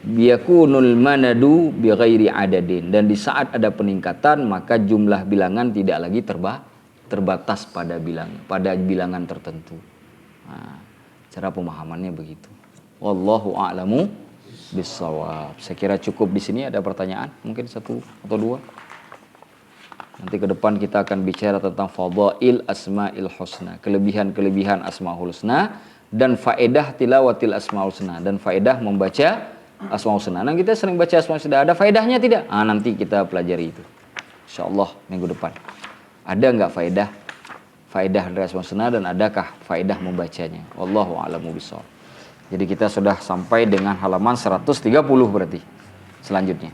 biyakunul manadu bi ghairi adadin, dan di saat ada peningkatan maka jumlah bilangan tidak lagi terbatas pada bilangan tertentu. Nah, cara pemahamannya begitu. Wallahu a'lamu bissawab. Saya kira cukup di sini. Ada pertanyaan? Mungkin satu atau dua. Nanti ke depan kita akan bicara tentang fadhail asma'il husna, kelebihan-kelebihan asmaul husna, dan faedah tilawatil asmaul husna, dan faedah membaca asmaul husna. Nah, kita sering baca asmaul husna, ada faedahnya tidak? Ah, nanti kita pelajari itu. Insyaallah minggu depan. Ada enggak faedah dari asmaul husna, dan adakah faedah membacanya? Wallahu a'lamu bishawab. Jadi kita sudah sampai dengan halaman 130 berarti selanjutnya.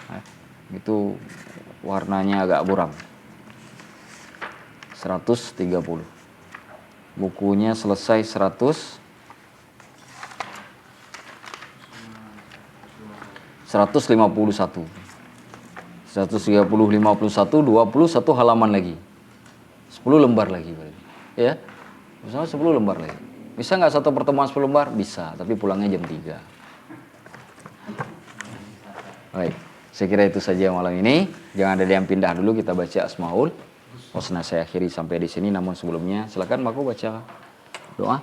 Nah, itu warnanya agak buram. 130. Bukunya selesai 151. 130, 51, 21 halaman lagi. 10 lembar lagi berarti. Ya. Misalnya 10 lembar lagi. Bisa nggak satu pertemuan 10 lembar? Bisa, tapi pulangnya jam 3. Baik. Saya kira itu saja malam ini. Jangan ada yang pindah dulu, kita baca Asmaul Husna. Saya akhiri sampai di sini, namun sebelumnya silakan Mbak baca doa.